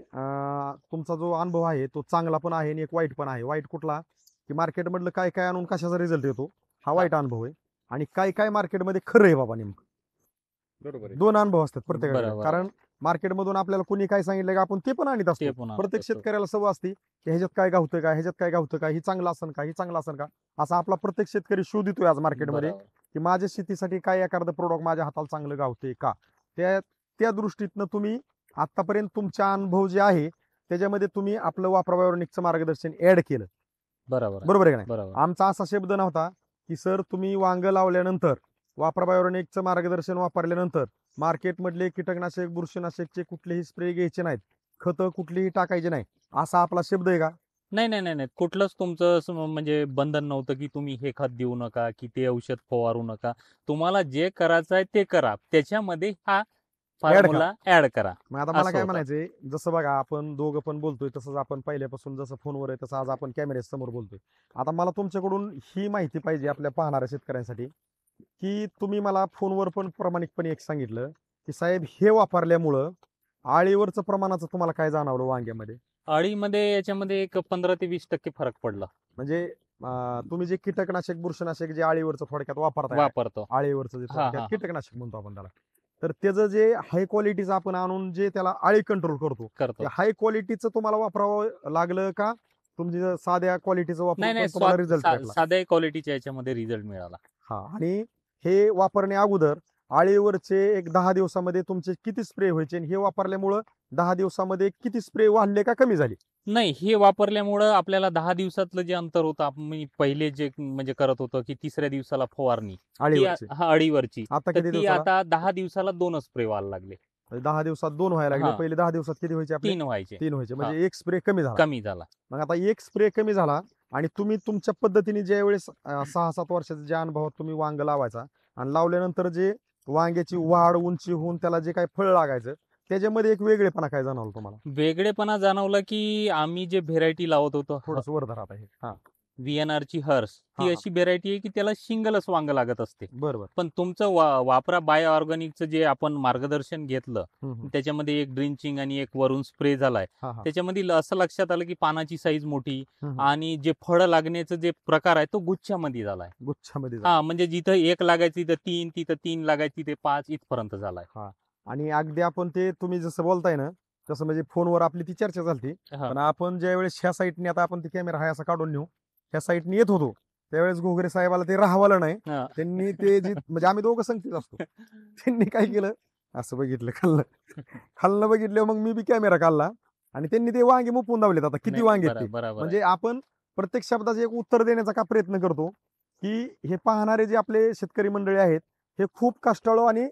तुमचा जो अनुभव आहे तो चांगला पण आहे आणि एक वाईट पण आहे. वाईट कुठला की मार्केटमधलं काय काय आणून कशाचा रिझल्ट येतो हा वाईट अनुभव आहे आणि काय काय मार्केटमध्ये खरं आहे बाबा नेमकं. बरोबर 2 अनुभव असतात प्रत्येकाला. कारण मार्केटमधून आपल्याला कोणी काय सांगितलं का आपण ते पण आणत असतो. प्रत्येक शेतकऱ्याला सवय असते की ह्याच्यात काय गावतं का ह्याच्यात काय गावतं का ही चांगलं असन का ही चांगलं असन का असा आपला प्रत्येक शेतकरी शोध येतोय आज मार्केटमध्ये की माझ्या शेतीसाठी काय एखादं प्रोडक्ट माझ्या हाताला चांगलं गावतंय का. त्या दृष्टीतनं तुम्ही आतापर्यंत तुमचा अनुभव जे आहे त्याच्यामध्ये तुम्ही आपलं वापराबायोनिकचं मार्गदर्शन ऍड केलं. बरोबर आहे का नाही? आमचा असा शब्द नव्हता की सर तुम्ही वांग लावल्यानंतर वापरा बायोरेनिकचं मार्गदर्शन वापरल्यानंतर मार्केटमधले कीटकनाशक बुरशीनाशकचे कुठलेही स्प्रे घ्यायचे नाहीत, खतं कुठलीही टाकायचे नाही, असा आपला शब्द आहे का? नाही नाही नाही नाही, कुठलंच तुमचं म्हणजे बंधन नव्हतं की तुम्ही हे खत देऊ नका की ते औषध फवारू नका. तुम्हाला जे करायचं आहे ते करा, त्याच्यामध्ये हा फॉर्म्युला ऍड करा. मग आता मला काय म्हणायचंय, जसं बघा आपण दोघं पण बोलतोय तसंच आपण पहिल्यापासून जसं फोनवर आहे तसं आज आपण कॅमेऱ्या समोर बोलतोय. आता मला तुमच्याकडून ही माहिती पाहिजे आपल्या पाहणाऱ्या शेतकऱ्यांसाठी, की तुम्ही मला फोनवर पण प्रामाणिकपणे एक सांगितलं की साहेब हे वापरल्यामुळं आळीवरचं प्रमाणाचं तुम्हाला काय जाणवलं वांग्यामध्ये? अळीमध्ये याच्यामध्ये एक 15 ते 20% फरक पडला. म्हणजे तुम्ही जे कीटकनाशक बुरशीनाशक जे आळीवरचं थोडक्यात वापरतो, आळीवरचं जे थोडक्यात कीटकनाशक म्हणतो आपण त्याला, तर त्याचं जे हाय क्वालिटीचं आपण आणून जे त्याला आळी कंट्रोल करतो हाय क्वालिटीचं तुम्हाला वापरावं लागलं का तुमची साध्या क्वालिटीचं वापर रिझल्ट भेटला? साध्या क्वालिटीच्या याच्यामध्ये रिझल्ट मिळाला. हा, आणि हे वापरण्या अगोदर आळीवरचे एक 10 दिवसामध्ये तुमचे किती स्प्रे व्हायचे आणि हे वापरल्यामुळं 10 दिवसामध्ये किती स्प्रे वाढले का कमी झाले? नाही, हे वापरल्यामुळं आपल्याला 10 दिवसातलं जे अंतर होतं, आपण पहिले जे म्हणजे करत होतो की तिसऱ्या दिवसाला फवारणी अळीवरची, आता तर ती आता 10 दिवसाला 2 स्प्रे व्हायला लागले. 10 दिवसात 2 व्हायला लागले. पहिले 10 दिवसात किती व्हायचे? 3 व्हायचे. 3 व्हायचे, म्हणजे एक स्प्रे कमी झाला. मग आता एक स्प्रे कमी झाला आणि तुम्ही तुमच्या पद्धतीने ज्या वेळेस 6-7 वर्षाच्या ज्या अनुभवात तुम्ही वांग लावायचा आणि लावल्यानंतर जे वांग्याची वाढ उंची होऊन त्याला जे काही फळ लागायचं त्याच्यामध्ये एक वेगळेपणा काय जाणवलं तुम्हाला? वेगळेपणा जाणवलं की आम्ही जे व्हेरायटी लावत होतो, थोडस वर धरा आहे VNR ची हर्ष, ही अशी व्हेरायटी आहे की त्याला शिंगलच वांग लागत असते. बरोबर. पण तुमचं वापरा बायो ऑर्गॅनिकचं जे आपण मार्गदर्शन घेतलं, त्याच्यामध्ये एक ड्रिंचिंग आणि एक वरून स्प्रे झालाय, त्याच्यामध्ये असं लक्षात आलं की पानाची साईज मोठी आणि जे फळ लागण्याचं जे प्रकार आहे तो गुच्छामध्ये झालाय. म्हणजे जिथं 1 लागायचं तिथं 3 लागायची ते 5 इथपर्यंत झालाय. आणि अगदी आपण ते तुम्ही जसं बोलताय ना तसं म्हणजे फोनवर आपली ती चर्चा झाली, पण आपण ज्या वेळेस ह्या साईडने आता आपण ती कॅमेरा हाय असा काढून नेऊ ह्या साईडने येत होतो त्यावेळेस घोगरे साहेबाला ते राहवालं नाही. त्यांनी ते म्हणजे आम्ही दोघं संगतीच असतो, त्यांनी काय केलं असं बघितलं, खाल्लं बघितलं, मग मी बी कॅमेरा काढला आणि त्यांनी ते वांगे मुपून दावलेत. आता किती वांगे आहेत म्हणजे आपण प्रत्येक शब्दाचे एक उत्तर देण्याचा का प्रयत्न करतो की हे पाहणारे जे आपले शेतकरी मंडळी आहेत हे खूप कष्टाळू आणि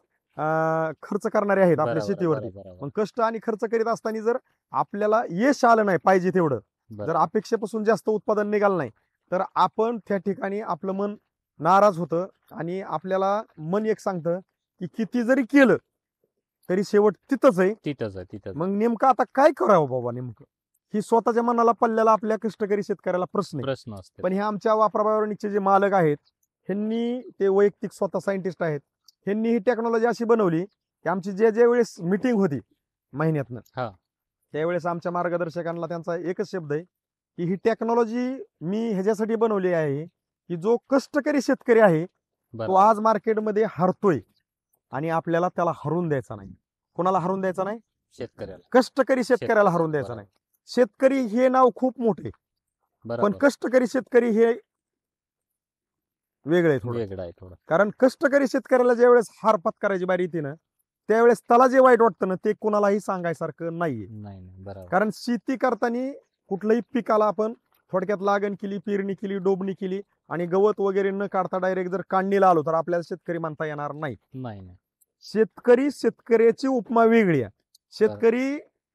खर्च करणारे आहेत आपल्या शेतीवरती. पण कष्ट आणि खर्च करीत असताना जर आपल्याला यश आलं नाही पाहिजे तेवढं, जर अपेक्षेपासून जास्त उत्पादन निघालं नाही तर आपण त्या ठिकाणी आपलं मन नाराज होतं आणि आपल्याला मन एक सांगतं की किती जरी केलं तरी शेवट तिथंच आहे. मग नेमकं आता काय करावं बाबा, नेमकं ही स्वतःच्या मनाला पडलेला आपल्या कष्टकरी शेतकऱ्याला प्रश्न असतो. पण हे आमच्या वापरा बायोरेनिकचे जे मालक आहेत ह्यांनी, ते वैयक्तिक स्वतः सायंटिस्ट आहेत, ह्यांनी ही टेक्नॉलॉजी अशी बनवली की आमची ज्या वेळेस मिटिंग होती महिन्यातनं त्यावेळेस आमच्या मार्गदर्शकांना त्यांचा एकच शब्द आहे की ही टेक्नॉलॉजी मी ह्याच्यासाठी बनवली आहे की जो कष्टकरी शेतकरी आहे तो आज मार्केटमध्ये हरतोय आणि आपल्याला त्याला हरून द्यायचा नाही. कोणाला हरून द्यायचा नाही? शेतकऱ्याला. कष्टकरी शेतकऱ्याला हरून द्यायचा नाही. शेतकरी हे नाव खूप मोठे, पण कष्टकरी शेतकरी हे वेगळं आहे थोडं. कारण कष्टकरी शेतकऱ्याला ज्यावेळेस हार पत्करायची बारी येते ना त्यावेळेस त्याला जे वाईट वाटतं ना ते कोणालाही सांगायसारखं नाहीये. कारण शेती करताना कुठलंही पिकाला आपण थोडक्यात लागण केली, पेरणी केली, डोबणी केली आणि गवत वगैरे न काढता डायरेक्ट जर काढणीला आलो तर आपल्याला शेतकरी म्हणता येणार नाही. शेतकऱ्याची उपमा वेगळी आहे. शेतकरी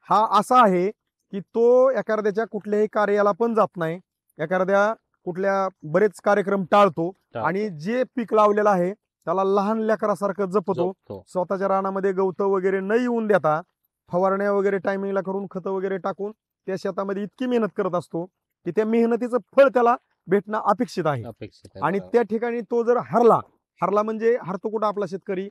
हा असा आहे की तो एखाद्याच्या कुठल्याही कार्याला पण जात नाही, एखाद्या कुठल्या बरेच कार्यक्रम टाळतो आणि जे पीक लावलेलं आहे त्याला लहान लेकरासारखं जपतो. स्वतःच्या रानामध्ये गवतं वगैरे न येऊन देता फवारण्या वगैरे टायमिंगला करून खतं वगैरे टाकून त्या शेतामध्ये इतकी मेहनत करत असतो की त्या मेहनतीचं फळ त्याला भेटणं अपेक्षित आहे. आणि त्या ठिकाणी तो जर हरला म्हणजे हरतो कुठं आपला शेतकरी?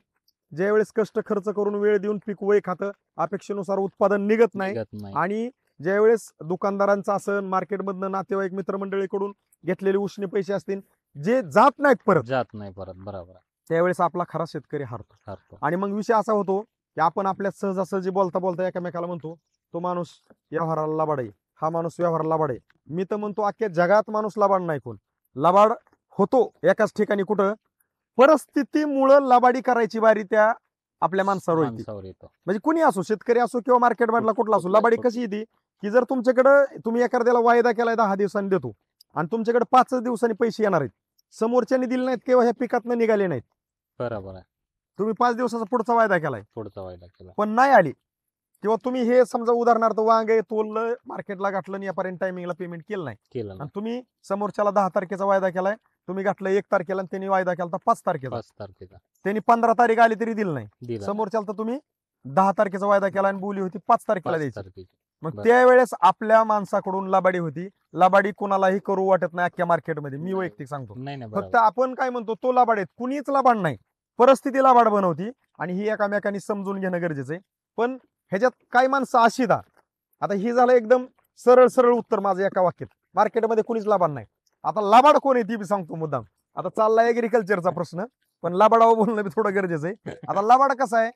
ज्यावेळेस कष्ट खर्च करून वेळ देऊन पीक वय खातं, अपेक्षेनुसार उत्पादन निघत नाही आणि ज्यावेळेस दुकानदारांचा असन, मार्केटमधनं नातेवाईक मित्रमंडळीकडून घेतलेले उसने पैसे असतील जे जात नाहीत परत, बरोबर, त्यावेळेस आपला खरा शेतकरी हरतो. आणि मग विषय असा होतो की आपण आपल्या सहजासहजी बोलता एकामेकाला म्हणतो तो माणूस व्यवहाराला लबाड आहे, हा माणूस व्यवहाराला लबाड आहे. मी तर म्हणतो अख्ख्या जगात माणूस लबाड नाही, कोण लबाड होतो एकाच ठिकाणी, कुठं? परिस्थितीमुळं लबाडी करायची बारी त्या आपल्या माणसावर येतो. म्हणजे कुणी असो, शेतकरी असो किंवा मार्केट मधला कुठला असो, लबाडी कशी येते की जर तुमच्याकडे तुम्ही एखाद्याला वायदा केलाय 10 दिवसांनी देतो आणि तुमच्याकडे 5 दिवसांनी पैसे येणार आहेत, समोरच्याने दिले नाहीत किंवा ह्या पिकातनं निघाले नाहीत. बरोबर आहे. तुम्ही 5 दिवसाचा पुढचा वायदा केलाय पुढचा वायदा केला पण नाही आली, किंवा तुम्ही हे समजा उदाहरणार्थ वांगे तोललं मार्केटला घातलं आणि यापर्यंत टायमिंगला पेमेंट केलं नाही, केलं आणि तुम्ही समोरच्याला 10 तारखेचा वायदा केलाय, तुम्ही घातलं 1 तारखेला आणि त्यांनी वायदा केला 5 तारखेला, 5 तारखेचा त्यांनी 15 तारीख आली तरी दिलं नाही, दिला समोरच्याला तर तुम्ही 10 तारखेचा वायदा केला आणि बोली होती 5 तारखेला 5 द्यायची. तारखेची. मग बरं. त्यावेळेस आपल्या माणसाकडून लबाडी होती. लबाडी कोणालाही करू वाटत नाही अख्ख्या मार्केटमध्ये, मी वैयक्तिक सांगतो. नाही नाही फक्त बरोबर. आपण काय म्हणतो तो लबाड आहे, कुणीच लबाड नाही, परिस्थिती लबाड बनवती, आणि ही एकामेकांनी समजून घेणं गरजेचं आहे. पण ह्याच्यात काही माणसं अशी दा, आता ही झालं एकदम सरळ सरळ उत्तर माझं एका वाक्यात, मार्केटमध्ये कुणीच लबाड नाही. आता लबाड कोण आहे ती बी सांगतो मुद्दाम. आता चाललाय ऍग्रिकल्चरचा प्रश्न, पण लबाडावर बोलणं बी थोडं गरजेचं आहे. आता लबाड कसा आहे,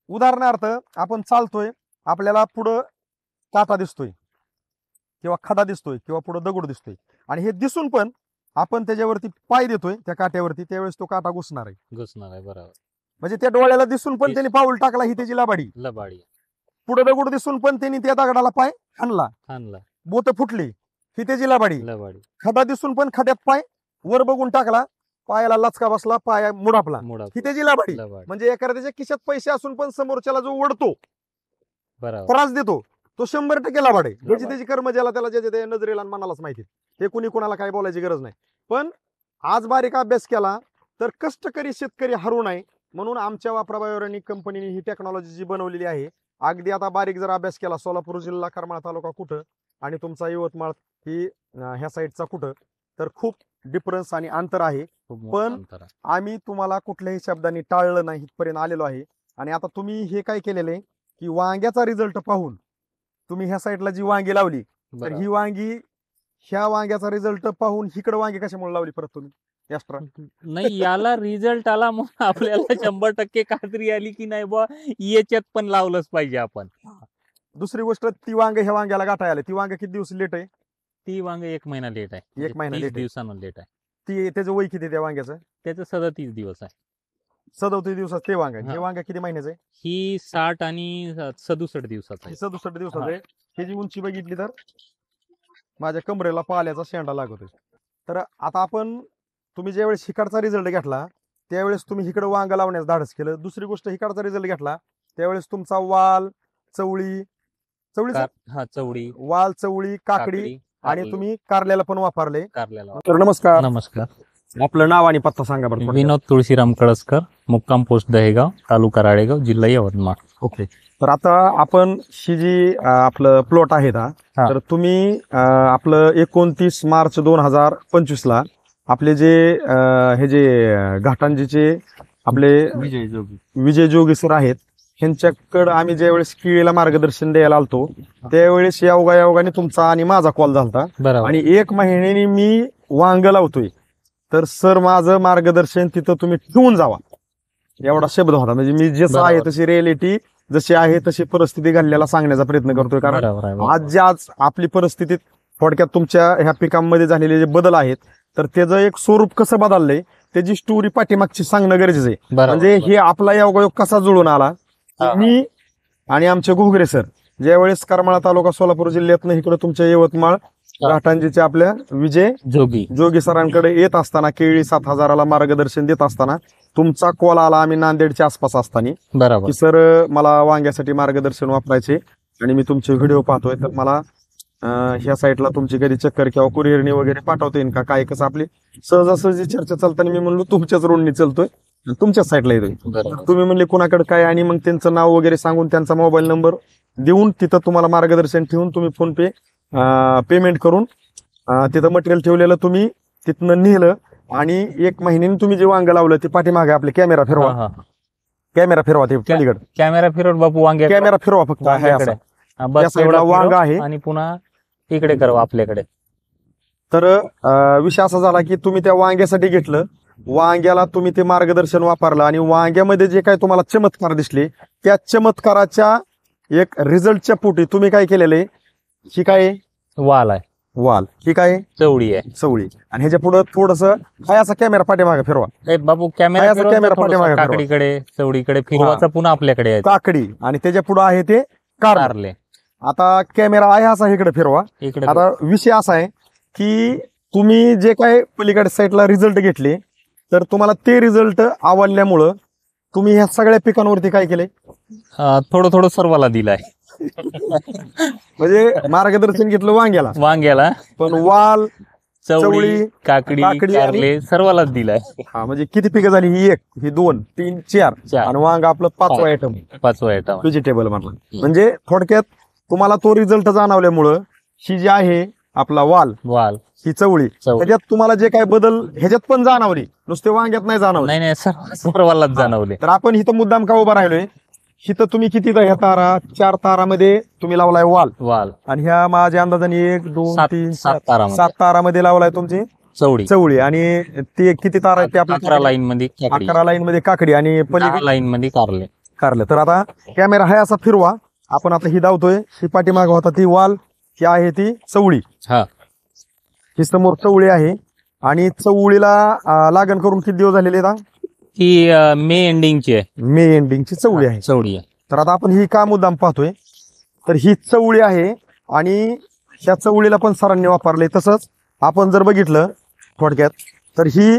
उदाहरणार्थ आपण चालतोय, आपल्याला पुढं काटा दिसतोय किंवा खडा दिसतोय किंवा पुढे दगड दिसतोय, आणि हे दिसून पण आपण त्याच्यावरती पाय देतोय त्या काट्यावरती, त्यावेळेस तो काटा घुसणार आहे. घुसणार आहे बरोबर. म्हणजे त्या डोळ्याला दिसून पण त्यांनी पाऊल टाकला, ही त्याची लबाडी. लबाडी पुढे दगड दिसून पण त्यांनी त्या दगडाला पाय हाणला, आणला बोट फुटली, ही त्याची लबाडी. लबाडी. खडा दिसून पण खड्यात पाय वर बघून टाकला, पायाला लचका बसला, पाय मुडापला, ही त्याची लबाडी. लबाडी म्हणजे एखाद्याच्या खिशात पैसे असून पण समोरच्याला जो ओढतो, बरोबर. त्रास देतो, तो 100% लबाड आहे. ज्याची त्याची कर्म ज्याला त्याला ज्याच्या त्या नजरेला आणि मनालाच माहिती, हे कुणी कुणाला काय बोलायची गरज नाही. पण आज बारीक अभ्यास केला तर कष्टकरी शेतकरी हरू नये म्हणून आमच्या वापराबायोरणी कंपनीने ही टेक्नॉलॉजी जी बनवलेली आहे, अगदी आता बारीक जर अभ्यास केला, सोलापूर जिल्हा करमाळा तालुका कुठं आणि तुमचा यवतमाळ ही ह्या साईडचा कुठं, तर खूप डिफरन्स आणि अंतर आहे. खूप मोठं पण अंतर आहे. आम्ही तुम्हाला कुठल्याही शब्दांनी टाळलं नाही, इथपर्यंत आलेलो आहे. आणि आता तुम्ही हे काय केलेलं आहे की वांग्याचा रिझल्ट पाहून तुम्ही ह्या साईडला जी वांगी लावली, तर बरोबर. ही वांगी ह्या वांग्याचा रिझल्ट पाहून इकडे वांगी कशामुळे लावली परत तुम्ही एक्स्ट्रा? नाही याला रिझल्ट आला मग आपल्याला 100% खात्री आली की नाही बा याच्यात पण लावलंच पाहिजे आपण. दुसरी गोष्ट, ती वांग ह्या वांग्याला गाठायला आले, ती वांग किती दिवस लेट आहे? ती वांग 1 महिना लेट आहे. 1 महिना 30 लेट आहे. दिवसानं लेट आहे. ती त्याचं वय किती त्या वांग्याचं? त्याचं 37 दिवस आहे. 37 दिवसात ते वांग आहे. हा. हे वांग किती महिन्याचं आहे? ही 60 आणि 67 दिवसाचं हे आहे. 67 दिवसाचं आहे. ह्याची उंची बघितली तर माझ्या कमरेला पाल्याचा शेंडा लागतोय. तर आता आपण, तुम्ही ज्यावेळेस हिकडचा रिझल्ट घेतला त्यावेळेस तुम्ही हिकडं वांग लावण्यास धाडस केलं. दुसरी गोष्ट, हिकडचा रिझल्ट घेतला त्यावेळेस तुमचा वाल, चवळी, चवडी, वाल, चवळी, काकडी आणि तुम्ही कारल्याला पण वापरले. कारल्याला. तर नमस्कार, नमस्कार. आपलं नाव आणि पत्ता सांगा बरं. विनोद तुळशीराम कळसकर, मुक्काम पोस्ट दहेगाव, तालुका राळेगाव, जिल्हा यवतमाळ. ओके. तर आता आपण ही जी आपलं प्लॉट आहे ना, हा. तर तुम्ही आपलं 29 मार्च 2025 ला आपले जे हे जे घाटांजीचे आपले विजय जोगी सर आहेत, ह्यांच्याकडं आम्ही ज्यावेळेस केळीला मार्गदर्शन द्यायला आलतो त्यावेळेस योगायोगाने तुमचा आणि माझा कॉल झालता. बरोबर. आणि 1 महिन्याने मी वांग लावतोय, तर सर माझं मार्गदर्शन तिथं तुम्ही ठेवून जावा, एवढा शब्द होता. म्हणजे मी जसं आहे तशी रिअलिटी, जशी आहे तशी परिस्थिती घडल्याला सांगण्याचा प्रयत्न करतोय. कारण बरोबर आहे. आज आपली परिस्थिती थोडक्यात तुमच्या ह्या पिकांमध्ये झालेले जे बदल आहेत, तर त्याचं एक स्वरूप कसं बदललंय त्याची स्टोरी पाठीमागची सांगणं गरजेचं आहे. बरोबर. म्हणजे हे आपला योगायोग कसा जुळून आला. हा. मी आणि आमचे घुगरे सर ज्यावेळेस करमाळा तालुका सोलापूर जिल्ह्यातनं इकडे तुमच्या यवतमाळ घाटांजीच्या आपल्या विजय जोगी सरांकडे येत असताना, केळी 7000ला मार्गदर्शन देत असताना तुमचा कॉल आला. आम्ही नांदेडच्या आसपास असताना, बरोबर, की सर मला वांग्यासाठी मार्गदर्शन वापरायचे आणि मी तुमचे व्हिडिओ पाहतोय, तर मला ह्या साईडला तुमची कधी चक्कर किंवा कुरिअरनी वगैरे पाठवता येईल का? काय कसं आपली सहजासहजी चर्चा चालताना मी म्हणलो तुमच्याच रोडनी चलतोय, तुमच्याच साईडला येतोय. बरोबर. तुम्ही म्हणले कुणाकडे काय, आणि मग त्यांचं नाव वगैरे सांगून त्यांचा मोबाईल नंबर देऊन तिथं तुम्हाला मार्गदर्शन ठेवून तुम्ही फोन पे पेमेंट करून तिथं मटेरियल ठेवलेलं तुम्ही तिथनं नेलं. आणि 1 महिन्याने तुम्ही जे वांग लावलं ते पाठीमागे आपले कॅमेरा फिरवा, कॅमेरा फिरवा, ते पलीकडे कॅमेरा फिरवून बापू वांगे कॅमेरा फिरवा फक्त. बस एवढा वांग आहे आणि पुन्हा इकडे करवा आपल्याकडे. तर विषय असा झाला की तुम्ही त्या वांग्यासाठी घेतलं, वांग्याला तुम्ही ते मार्गदर्शन वापरलं आणि वांग्यामध्ये जे काय तुम्हाला चमत्कार दिसले त्या चमत्काराच्या एक रिझल्टच्या पोटी तुम्ही काय केलेलं आहे, ही काय वाल आहे, वाल, ही काय चवडी आहे, चवळी. आणि ह्याच्या पुढे थोडस काय असा कॅमेरा पाठीमागे फिरवा, बाबू कॅमेरा पाठीमागे काकडीकडे चवडीकडे फिरवाचा, पुन्हा आपल्याकडे आहे काकडी, आणि त्याच्या पुढे आहे ते कारले. आता कॅमेरा आहे असा इकडे फिरवा. इकडे. आता विषय असा आहे की तुम्ही जे काय पलीकडे साईडला रिझल्ट घेतले तर तुम्हाला ते रिझल्ट आवडल्यामुळं तुम्ही ह्या सगळ्या पिकांवरती काय केलंय? थोडं थोडं सर्वाला दिलाय. म्हणजे मार्गदर्शन घेतलं वांग्याला, पण वाल, चवळी, काकडी, कारले सर्वालाच दिलाय. हा, म्हणजे किती पिकं झाली? ही 1, ही 2, 3, 4 आणि वांग आपलं 5वा आयटम. 5वा आयटम व्हेजिटेबल म्हणलं. म्हणजे थोडक्यात तुम्हाला तो रिझल्ट जाणवल्यामुळं ही जी आहे आपला वाल, ही चवळी, त्याच्यात तुम्हाला जे काय बदल ह्याच्यात पण जाणवले, नुसते वांग्यात नाही जाणवले. नाही सर्वालाच जाणवले. तर आपण इथं मुद्दाम का उभा राहिलोय? इथं तुम्ही किती ह्या तारा 4 तारामध्ये तुम्ही लावलाय वाल आणि ह्या माझ्या अंदाजाने 1 2 3 7 तारामध्ये लावलाय तुमची चवळी आणि ते किती तारा आहेत ते आपल्या 11 लाईन मध्ये काकडी आणि पलीकडे लाईन मध्ये कारले. तर आता कॅमेरा हा असा फिरवा, आपण आता ही धावतोय, ही पाठीमाग होता ती वाल, ही आहे ती चवळी. ही समोर चवळी आहे आणि चवळीला लागण करून किती दिवस झालेले आहेत? ही मे एंडिंगची चवळी आहे. तर आता आपण ही का मुद्दाम पाहतोय, तर ही चवळी आहे आणि ह्या चवळीला पण सरांनी वापरले. तसंच आपण जर बघितलं थोडक्यात तर ही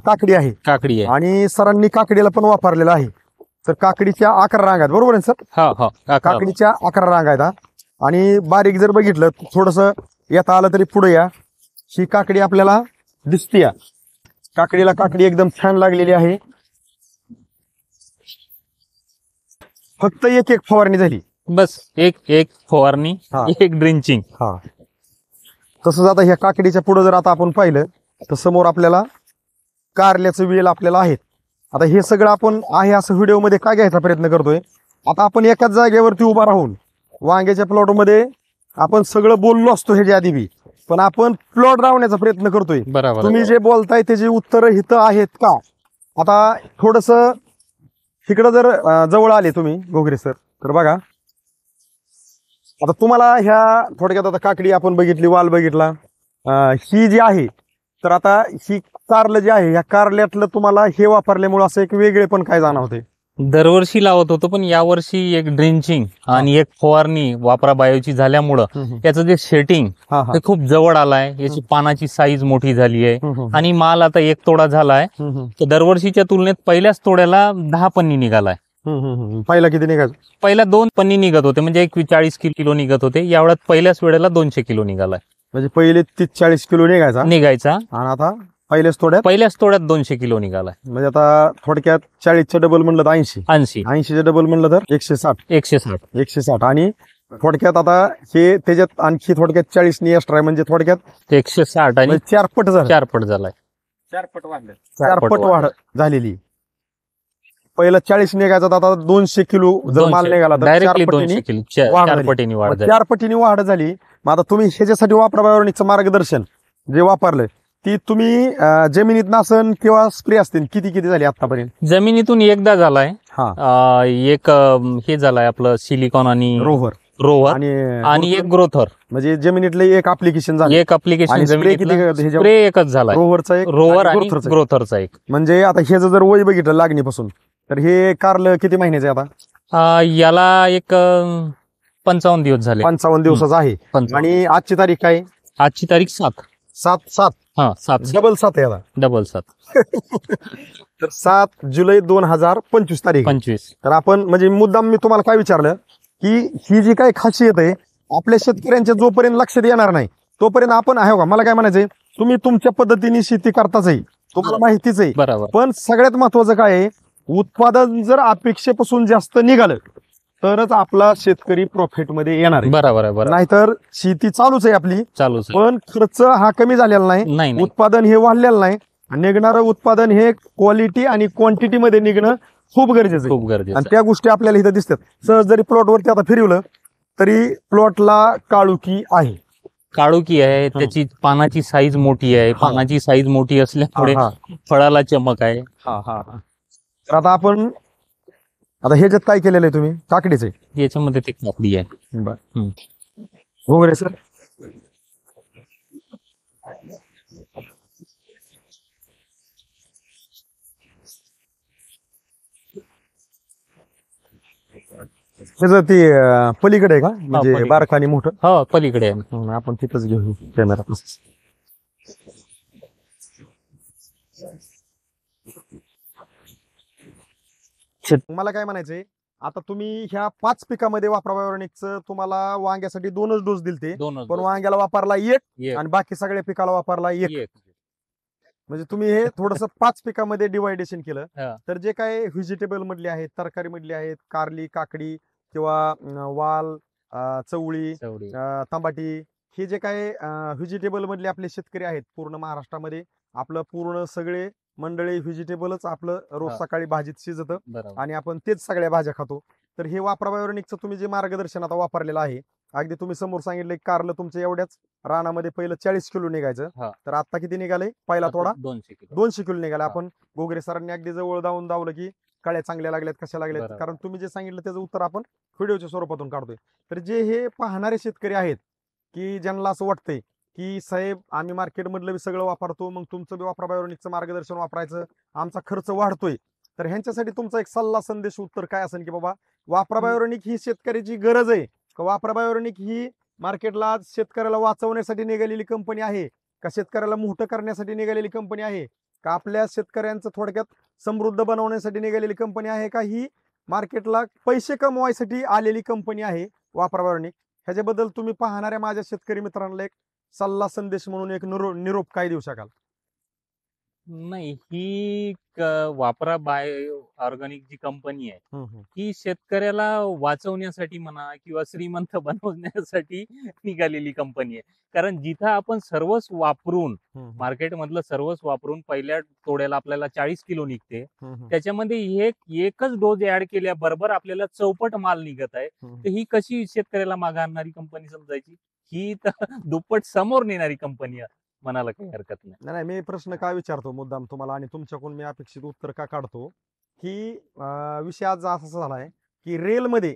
काकडी आहे आणि सरांनी काकडीला पण वापरलेलं आहे. तर काकडीच्या 11 रांगा आहेत, बरोबर आहे सर? काकडीच्या 11 रांगा आहेत. आणि बारीक जर बघितलं थोडस येता आलं तरी पुढे या, ही काकडी आपल्याला दिसते. काकडी एकदम छान लागलेली आहे. फक्त एक फवारणी झाली, बस एक फवारणी, एक ड्रिंचिंग. तसंच आता ह्या काकडीच्या पुढे जर आता आपण पाहिलं तर समोर आपल्याला कारल्याचं वेल आपल्याला आहेत. आता हे सगळं आपण आहे असं व्हिडिओमध्ये काय घ्यायचा प्रयत्न करतोय? आता आपण एकाच जागेवरती उभा राहून वांग्याच्या प्लॉटमध्ये आपण सगळं बोललो असतो ह्याच्या आधी बी, पण आपण प्लॉट राहण्याचा प्रयत्न करतोय. तुम्ही जे बोलताय त्याची उत्तरं हिथं आहेत का? आता थोडस इकडं जर जवळ आले तुम्ही घोगरे सर, तर बघा आता तुम्हाला ह्या थोडक्यात आता काकडी आपण बघितली, वाल बघितला, ही जी आहे, तर आता ही कारलं जे आहे, ह्या कारल्यातलं तुम्हाला हे वापरल्यामुळे असं एक वेगळे पण काय जाणवते? दरवर्षी लावत होतो, पण यावर्षी एक ड्रिंचिंग आणि एक फवारणी वापरा बायोची झाल्यामुळं याचं जे शेटिंग ते खूप जवळ आलाय. याची पानाची साईज मोठी झाली आहे आणि माल आता 1 तोडा झालाय. तर दरवर्षीच्या तुलनेत पहिल्याच तोड्याला 10 पन्नी निघालाय. पहिला किती निघायचं? पहिला 2 पन्नी निघत होते, म्हणजे 40 किलो निघत होते. यावेळेस पहिल्याच वेळेला 200 किलो निघालाय. म्हणजे पहिले 30-40 किलो निघायचा आणि आता पहिल्याच तोड्यात 200 किलो निघालाय. म्हणजे आता थोडक्यात 40चं डबल म्हणलं तर 80चं डबल म्हणलं तर 160 आणि थोडक्यात आता हे त्याच्यात आणखी थोडक्यात 40 नि एक्स्ट्रा, म्हणजे थोडक्यात 160 आणि 4 पट झालं. 4 पट झालाय. 4 पट वाढ झालेली. पहिला 40 निघायचा, आता 200 किलो जर माल निघाला तर 4 पटीने वाढ झाली. मग आता तुम्ही ह्याच्यासाठी वापरा बायोनिकचं मार्गदर्शन जे वापरलंय ती तुम्ही जमिनीत नासन किंवा स्प्रे असतील किती झाली आतापर्यंत? जमिनीतून एकदा झालाय. एक हे झालाय आपलं सिलिकॉन आणि रोव्हर आणि एक ग्रोथर. म्हणजे जमिनीतले एक अप्लिकेशन झालं. स्प्रे एकच झाला, रोव्हर आणि ग्रोथरचा एक. म्हणजे आता हे जर वय बघितलं लागणीपासून, तर हे कारलं किती महिन्याचे आता? याला एक 55 दिवस झाले. 55 दिवसाचा आहे. आणि आजची तारीख काय? आजची तारीख 7 डबल 7 आहे आता. डबल 7 तर 7 जुलै 2025 तारीख. तर आपण म्हणजे मुद्दाम मी तुम्हाला काय विचारलं की ही जी काही खासियत आहे आपल्या शेतकऱ्यांच्या जोपर्यंत लक्षात येणार नाही तोपर्यंत आपण आहे का, मला काय म्हणायचंय, तुम्ही तुमच्या पद्धतीने शेती करताच आहे, तुम्हाला माहितीच आहे. बरोबर. पण सगळ्यात महत्वाचं काय आहे, उत्पादन जर अपेक्षेपासून जास्त निघालं तरच आपला शेतकरी प्रॉफिट मध्ये येणार आहे. बरोबर. नाहीतर शेती चालूच आहे आपली, पण खर्च हा कमी झालेला नाही, उत्पादन हे वाढलेलं नाही. निघणारं उत्पादन हे क्वालिटी आणि क्वांटिटी मध्ये निघणं खूप गरजेचं आहे. आणि त्या गोष्टी आपल्याला इथं दिसतात. सहज जरी प्लॉटवरती आता फिरवलं तरी प्लॉटला काळुकी आहे. त्याची पानाची साईज मोठी आहे. पानाची साईज मोठी असल्यामुळे फळाला चमक आहे. तर आता आपण ह्याच्यात काय केलेलं आहे तुम्ही? काकडीचे याच्यामध्ये ते काकडी आहे. वगैरे सर त्याचं ते पलीकडे आहे का, म्हणजे बारकानी मोठं? हो, पलीकडे आहे. आपण तिथंच घेऊ कॅमेरा. मला काय म्हणायचंय, आता तुम्ही ह्या 5 पिकामध्ये वापरा बायोनिकचं तुम्हाला वांग्यासाठी 2च डोस दिलते, पण वांग्याला वापरला 1 आणि बाकी सगळ्या पिकाला वापरला 1. म्हणजे तुम्ही हे थोडस 5 पिकामध्ये डिवायडेशन केलं. तर जे काय व्हेजिटेबल मधले आहेत, तरकारी मधले आहेत, कारली, काकडी किंवा वाल, चवळी, तंबाटी, हे जे काय व्हेजिटेबल मधले आपले शेतकरी आहेत पूर्ण महाराष्ट्रामध्ये, आपलं पूर्ण सगळे मंडळी व्हेजिटेबलच आपलं रोज सकाळी भाजीत शिजतं आणि आपण तेच सगळ्या भाज्या खातो. तर हे वापरा बायोनिकचं तुम्ही जे मार्गदर्शन आता वापरलेलं आहे, अगदी तुम्ही समोर सांगितलं कारलं तुमचं एवढ्याच रानामध्ये पहिलं 40 किलो निघायचं, तर आता किती निघाले? पहिला थोडा 200 किलो निघाला. आपण गोगरे सरांनी अगदी जवळ जाऊन दावलं की कळ्या चांगल्या लागल्यात, कशा लागल्यात, कारण तुम्ही जे सांगितलं त्याचं उत्तर आपण व्हिडिओच्या स्वरूपातून काढतोय. तर जे हे पाहणारे शेतकरी आहेत की ज्यांना असं वाटतंय की साहेब आम्ही मार्केटमधलं बी सगळं वापरतो, मग तुमचं बी वापरा बायोनिकचं मार्गदर्शन वापरायचं, आमचा खर्च वाढतोय, तर ह्यांच्यासाठी तुमचा एक सल्ला संदेश उत्तर काय असेल की बाबा वापरा बायोनिक ही शेतकऱ्याची गरज आहे का? वापरा बायोनिक ही मार्केटला आज शेतकऱ्याला वाचवण्यासाठी निघालेली कंपनी आहे का? शेतकऱ्याला मोठं करण्यासाठी निघालेली कंपनी आहे का? आपल्या शेतकऱ्यांचं थोडक्यात समृद्ध बनवण्यासाठी निघालेली कंपनी आहे का? ही मार्केटला पैसे कमवायसाठी आलेली कंपनी आहे वापरा बायोनिक? ह्याच्याबद्दल तुम्ही पाहणाऱ्या माझ्या शेतकरी मित्रांना एक सल्ला संदेश म्हणून एक निरोप काय देऊ शकाल? नाही, ही वापरा बायो ऑर्गॅनिक जी कंपनी आहे ही शेतकऱ्याला वाचवण्यासाठी म्हणा किंवा श्रीमंत बनवण्यासाठी निघालेली कंपनी आहे. कारण जिथं आपण सर्वच वापरून मार्केटमधलं सर्वच वापरून पहिल्या तोड्याला आपल्याला 40 किलो निघते, त्याच्यामध्ये एकच डोस ऍड केल्याबरोबर आपल्याला चौपट माल निघत आहे. तर ही कशी शेतकऱ्याला मागे आणणारी कंपनी समजायची? ही तर दुप्पट समोर नेणारी कंपनी आहे, म्हणायला काही हरकत नाही. नाही, मी प्रश्न का विचारतो मुद्दाम तुम्हाला आणि तुमच्याकडून मी अपेक्षित उत्तर का काढतो की विषय आज असा झालाय की रेलमध्ये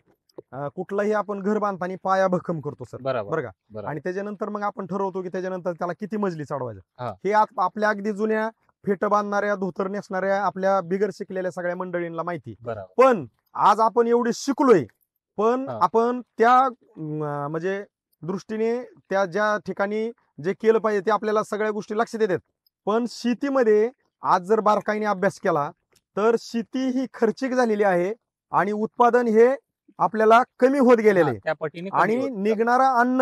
कुठलंही आपण घर बांधताना पाया भक्कम करतो सर, बरं का? आणि त्याच्यानंतर मग आपण ठरवतो की त्याच्यानंतर त्याला किती मजली चढवायचं. हे आपल्या अगदी जुन्या फेट बांधणाऱ्या, धोतर नेसणाऱ्या आपल्या बिगर शिकलेल्या सगळ्या मंडळींना माहिती. पण आज आपण एवढे शिकलोय, पण आपण त्या म्हणजे दृष्टीने त्या ज्या ठिकाणी जे केलं पाहिजे ते आपल्याला सगळ्या गोष्टी लक्षात येतात. पण शेतीमध्ये आज जर बारकाईने अभ्यास केला तर शेती ही खर्चिक झालेली आहे आणि उत्पादन हे आपल्याला कमी होत गेलेले आणि निघणारा अन्न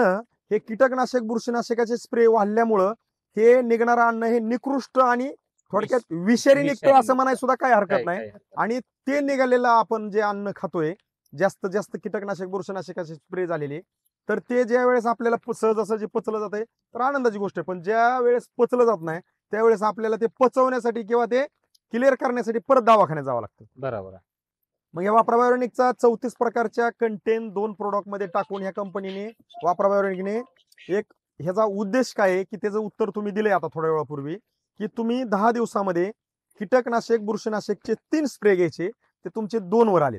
हे कीटकनाशक, बुरशीनाशकाचे स्प्रे वाढल्यामुळं हे निघणारं अन्न हे निकृष्ट आणि थोडक्यात विषारी निघतं असं म्हणायला सुद्धा काही हरकत नाही. आणि ते निघालेलं आपण जे अन्न खातोय जास्त जास्त कीटकनाशक, बुरशीनाशकाचे स्प्रे झालेले, तर ते ज्या वेळेस आपल्याला सहजासहजी पचलं जात आहे तर आनंदाची गोष्ट आहे. पण ज्या वेळेस पचलं जात नाही त्यावेळेस आपल्याला ते पचवण्यासाठी किंवा ते क्लिअर करण्यासाठी परत दवाखान्यात जावं लागतं. बरोबर. मग या वापरा बायोनिकचा 34 प्रकारच्या कंटेन 2 प्रोडक्ट मध्ये टाकून ह्या कंपनीने वापरा बायोनिकने एक ह्याचा उद्देश काय आहे की त्याचं उत्तर तुम्ही दिलंय आता थोड्या वेळापूर्वी की तुम्ही 10 दिवसामध्ये कीटकनाशक, बुरशीनाशकचे 3 स्प्रे घ्यायचे, ते तुमचे 2 वर आले.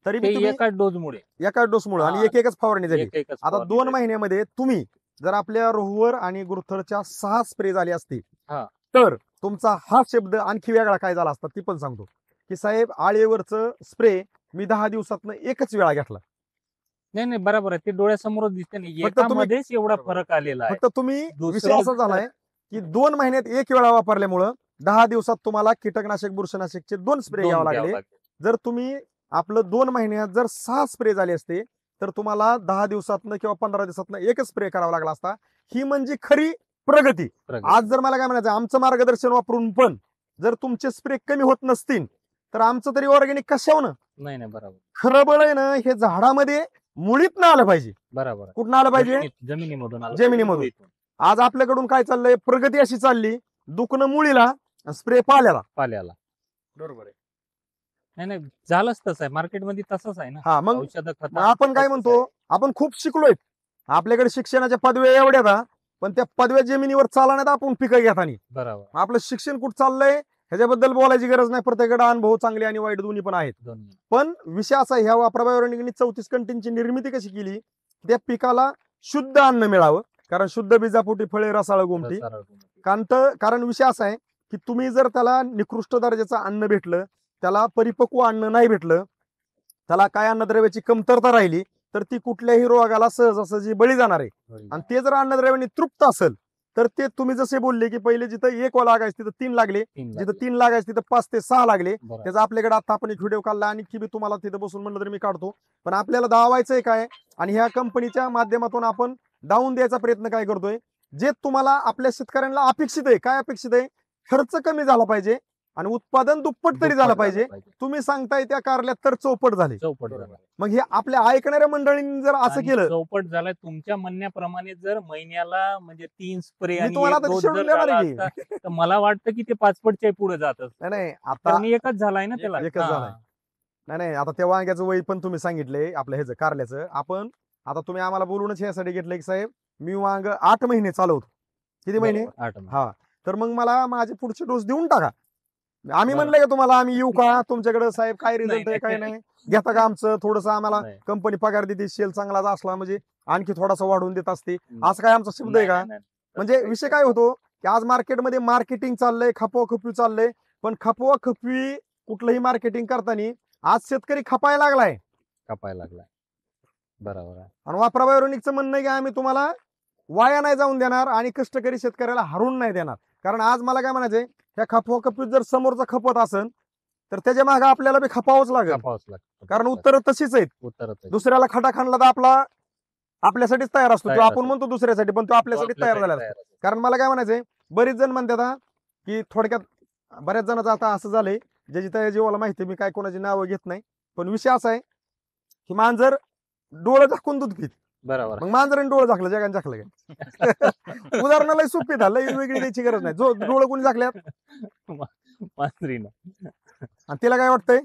तरी एकाच डोसमुळे आणि एकच फवारणी झाली. आता 2 महिन्यामध्ये तुम्ही जर आपल्या रोहूवर आणि गुरथरच्या 6 स्प्रे झाले असते तर तुमचा हा शब्द आणखी वेगळा काय झाला असता ती पण सांगतो की साहेब आळेवरचं स्प्रे मी 10 दिवसातनं एकच वेळा घेतला. नाही बरोबर आहे, ते डोळ्यासमोरच दिसते नाही, एकामध्येच एवढा फरक आलेला आहे. फक्त तुम्ही विषय असा झालाय की 2 महिन्यात 1 वेळा वापरल्यामुळं 10 दिवसात तुम्हाला कीटकनाशक, बुरशीनाशकचे 2 स्प्रे घ्यावे लागले. जर तुम्ही आपलं 2 महिन्यात जर 6 स्प्रे झाले असते तर तुम्हाला 10 दिवसातनं किंवा 15 दिवसातनं एकच स्प्रे करावा लागला असता. ही म्हणजे खरी प्रगती. आज जर मला काय म्हणायचं, आमचं मार्गदर्शन वापरून पण जर तुमचे स्प्रे कमी होत नसतील तर आमचं तरी ऑर्गॅनिक कशावनं नाही बरोबर. खरं बळ आहे ना, हे झाडामध्ये मुळीत ना आलं पाहिजे. बरोबर. कुठं आलं पाहिजे? जमिनीमधून. आज आपल्याकडून काय चाललंय, प्रगती अशी चालली, दुखणं मुळीला, स्प्रे पाल्याला. बरोबर आहे. नाही झालंच तसं आहे, मार्केटमध्ये तसंच आहे ना. मग आपण काय म्हणतो, आपण खूप शिकलोय, आपल्याकडे शिक्षणाच्या पदव्या एवढ्या, पण त्या पदव्या जमिनीवर चालण्यात आपण पिकं घेताना. बरोबर. आपलं शिक्षण कुठं चाललंय ह्याच्याबद्दल बोलायची गरज नाही, प्रत्येकाकडे अनुभव चांगले आणि वाईट दोन्ही पण आहेत. पण विषय असा, ह्या वापरा बायोनिकने 34 कंटेनची निर्मिती कशी केली, त्या पिकाला शुद्ध अन्न मिळावं, कारण शुद्ध बीजापोटी फळे रसाळ गोमटी. कारण विषय असा आहे की तुम्ही जर त्याला निकृष्ट दर्जाचं अन्न भेटलं, त्याला परिपक्व अन्न नाही भेटलं, त्याला काय अन्नद्रव्याची कमतरता राहिली तर ती कुठल्याही रोगाला सहजासहजी बळी जाणार आहे. आणि ते जर अन्नद्रव्याने तृप्त असेल तर ते तुम्ही जसे बोलले की पहिले जिथं 1 लागायचं तिथं 3 लागले, जिथं 3 लागायचं तिथं 5 ते 6 लागले. त्याचा आपल्याकडे आता आपण एक व्हिडिओ काढला आणि की तुम्हाला तिथं बसून म्हणलं तर मी काढतो. पण आपल्याला दावायचंय काय, आणि ह्या कंपनीच्या माध्यमातून आपण डाऊन द्यायचा प्रयत्न काय करतोय, जे तुम्हाला आपल्या शेतकऱ्यांना अपेक्षित आहे. काय अपेक्षित आहे? खर्च कमी झाला पाहिजे आणि उत्पादन दुप्पट तरी झालं पाहिजे. तुम्ही सांगताय त्या कारल्यात तर चौपट झाले. मग हे आपल्या ऐकणाऱ्या मंडळींनी जर असं केलं, चौपट झालाय तुमच्या म्हणण्याप्रमाणे, जर महिन्याला म्हणजे 3 स्प्रे मी तुम्हाला आता शेड्यूल देणार आहे की. तर मला वाटतं की ते 5पटच्या पुढे जात असतं. नाही आता एकच झालाय ना त्याला. एकच झालाय. नाही आता त्या वांग्याचं वय पण तुम्ही सांगितले, आपल्या ह्याचं कारल्याचं. आपण आता तुम्ही आम्हाला बोलूनच यासाठी घेतलं की साहेब मी वांग 8 महिने चालवतो. किती महिने? 8 महिने. हा, तर मग मला माझे पुढचे डोस देऊन टाका. आम्ही म्हणलं का तुम्हाला आम्ही येऊ का तुमच्याकडे साहेब, काय रिझल्ट आहे काय नाही, घेता का आमचं थोडस, आम्हाला कंपनी पगार देते, सेल चांगला असला म्हणजे आणखी थोडासा वाढवून देत असते, असं काय आमचा शब्द आहे का? म्हणजे विषय काय होतो की आज मार्केटमध्ये मार्केटिंग चाललंय, खपवा खपवी चाललंय, पण खपवा खपवी कुठलंही मार्केटिंग करताना आज शेतकरी खपायला लागलाय. बरोबर आहे. आणि वापरा बायोनिकचं म्हणणं आहे की आम्ही तुम्हाला वाया नाही जाऊन देणार आणि कष्टकरी शेतकऱ्याला हरून नाही देणार. कारण आज मला काय म्हणायचंय, ह्या खपवा खपवीत जर समोरचा खपत असेल तर त्याच्या मागे आपल्याला बी खपावंच लागेल. कारण उत्तर तशीच आहेत. दुसऱ्याला खटा खाणला तर आपल्यासाठीच तयार असतो. जो आपण म्हणतो दुसऱ्यासाठी, पण तो आपल्यासाठी तयार झाला असतो. कारण मला काय म्हणायचंय, बरीच जण म्हणतात की थोडक्यात बऱ्याच जणांचं आता असं झालंय, ज्याची त्या जीवाला माहिती, मी काय कोणाची नावं घेत नाही, पण विषय असा आहे की मांजर डोळं झाकून दूध पित. बरोबर. मग मांजराने डोळं झाकलं, जगाने झाकलं काय? उदाहरणाला सोपी झालं, वेगळी द्यायची गरज नाही. जो डोळं कोणी झाकल्यात? मांजरीनं. आणि तिला काय वाटतंय,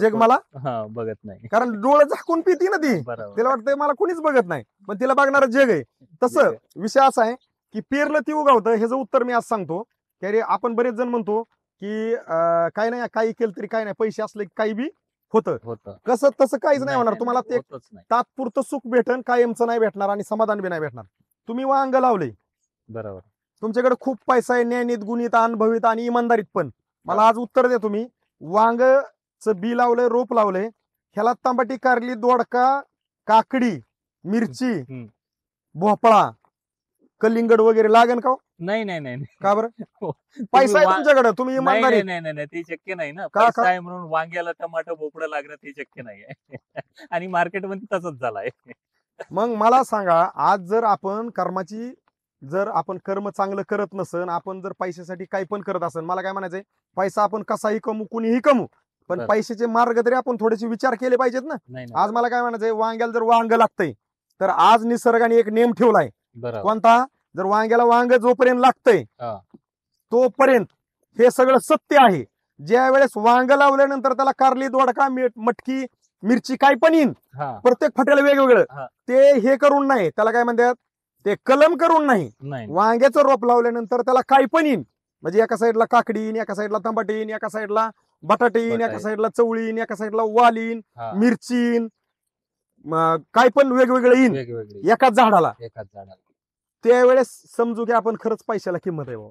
जग मला बघत नाही. कारण डोळं झाकून पिती ना ती, तिला वाटतंय मला कोणीच बघत नाही, पण तिला बघणारं जग आहे. तसं विषय असा आहे की पेरलं ती उगावतं. ह्याचं उत्तर मी आज सांगतो की अरे आपण बरेच जण म्हणतो की काय नाही, काही केलं तरी काय नाही, पैसे असले की काही बी होतं. कसं तसं काहीच नाही होणार. तुम्हाला ते तात्पुरतं सुख भेटन, कायमचं नाही भेटणार आणि समाधान बी नाही भेटणार. तुम्ही वांग लावले, बरोबर, तुमच्याकडे खूप पैसा आहे, ज्ञानीत, गुणित, अनुभवित आणि इमानदारीत, पण मला आज उत्तर द्या तुम्ही, वांगचं बी लावलंय, रोप लावलंय, ह्याला तांबटी, कारली, दोडका, काकडी, मिरची, भोपळा, कलिंगड वगैरे लागेल का? नाही. का बरं? पैसा आहे तुमच्याकडे, तुम्ही इमानदारी. नाही ते शक्य नाही ना. पैसा आहे म्हणून वांग्याला टमाटर भोपळं लागणं ते शक्य नाही. आणि मार्केटमध्ये तसंच झालाय. मग मला सांगा, आज जर आपण कर्म चांगलं करत नसन, आपण जर पैशासाठी काही पण करत असेल, मला काय म्हणायचंय, पैसा आपण कसाही कमू, कुणीही कमू, पण पैशाचे मार्ग तरी आपण थोडेसे विचार केले पाहिजेत ना. आज मला काय म्हणायचंय, वांग्याला जर वांग लागतंय तर आज निसर्गाने एक नेम ठेवलाय. कोणता? जर वांग्याला वांग जोपर्यंत लागतंय तोपर्यंत हे सगळं सत्य आहे. ज्या वेळेस वांग लावल्यानंतर त्याला कारली, दोडका, मटकी, मिरची काय पण येईन, प्रत्येक फट्याला वेगवेगळं, ते हे करून नाही, त्याला काय म्हणतात, ते कलम करून नाही. वांग्याचं रोप लावल्यानंतर त्याला काही पण येईन, म्हणजे एका साईडला काकडी येईन, एका साईडला टमाटे येईन, एका साईडला बटाटे येईन, एका साईडला चवळी येईन, एका साईडला वाल येईन, मिरची येईन, काय पण वेगवेगळं येईन एकाच झाडाला. त्यावेळेस समजू की आपण खरंच पैशाला किंमत आहे बाबा.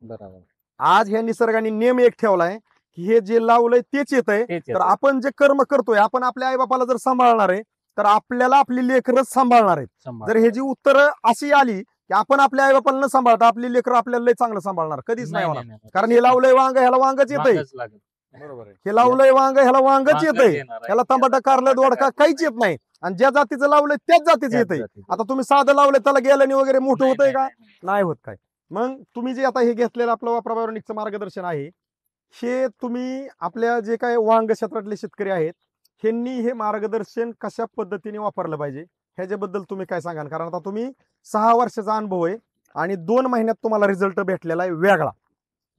बरोबर. आज ह्या निसर्गाने नेम एक ठेवलाय की हे जे लावलंय तेच येतंय. तर आपण जे कर्म करतोय, आपण आपल्या आई बापाला जर सांभाळणार आहे तर आपल्याला आपली लेकरच सांभाळणार आहेत. जर हे जी उत्तरं अशी आली की आपण आपल्या आई बापाला न सांभाळता आपली लेकरं आपल्याला लय चांगलं सांभाळणार, कधीच नाही होणार. कारण हे लावलंय वांग, ह्याला वांगच येतंय. हे लावलंय वांग, ह्याला वांगच येतंय. ह्याला तांबटा, कारलं, दोडका काहीच येत नाही. आणि ज्या जातीचं लावलंय त्याच जातीचं येतंय. आता तुम्ही साधं लावलंय, त्याला गेल्याने वगैरे मोठं होतंय का? नाही होत. काय मग तुम्ही जे आता हे घेतलेलं आपलं वापरा बायोनिकचं मार्गदर्शन आहे, हे तुम्ही आपल्या जे काय वांग क्षेत्रातले शेतकरी आहेत ह्यांनी हे मार्गदर्शन कशा पद्धतीने वापरलं पाहिजे ह्याच्याबद्दल तुम्ही काय सांगाल? कारण आता तुम्ही 6 वर्षाचा अनुभव आहे आणि 2 महिन्यात तुम्हाला रिझल्ट भेटलेला आहे वेगळा.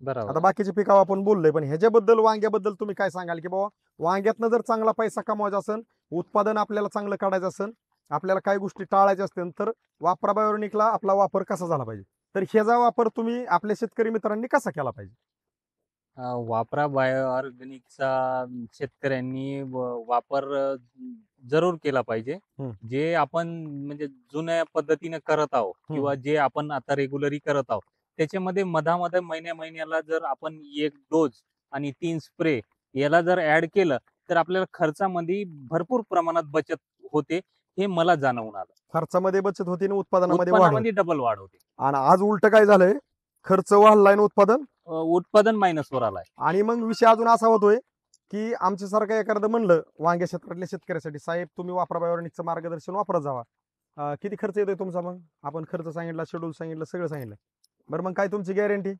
आता बाकीचे पिकावर आपण बोललोय, पण ह्याच्याबद्दल, वांग्याबद्दल तुम्ही काय सांगाल की बाबा वांग्यातनं जर चांगला पैसा कमवायचा असेल, उत्पादन आपल्याला चांगलं काढायचं असेल, आपल्याला काही गोष्टी टाळायच्या असतील, तर वापरा बायोनिकला आपला वापर कसा झाला पाहिजे? तर ह्याचा वापर तुम्ही आपल्या शेतकरी मित्रांनी कसा केला पाहिजे? वापरा बायो ऑर्गॅनिकचा शेतकऱ्यांनी वापर जरूर केला पाहिजे. जे आपण म्हणजे जुन्या पद्धतीने करत आहोत किंवा जे आपण आता रेग्युलरी करत आहोत, त्याच्यामध्ये मधामध्ये महिन्याला जर आपण 1 डोस आणि 3 स्प्रे याला जर ऍड केलं तर आपल्याला खर्चामध्ये भरपूर प्रमाणात बचत होते. हे मला जाणवून आलं. खर्चामध्ये बचत होती आणि उत्पादनामध्ये वाढ होती. डबल वाढ होते. आणि आज उलट काय झालंय, खर्च वाढलाय आणि उत्पादन मायनसवर आलाय. आणि मग विषय अजून असा होतोय की आमच्यासारखं एखादं म्हणलं वांग्या क्षेत्रातल्या शेतकऱ्यासाठी, साहेब तुम्ही वापरा बायोनिकचं मार्गदर्शन वापरत जावा, किती खर्च येतोय तुमचा? मग आपण खर्च सांगितला, शेड्यूल सांगितलं, सगळं सांगितलं. बरं मग काय तुमची गॅरंटी?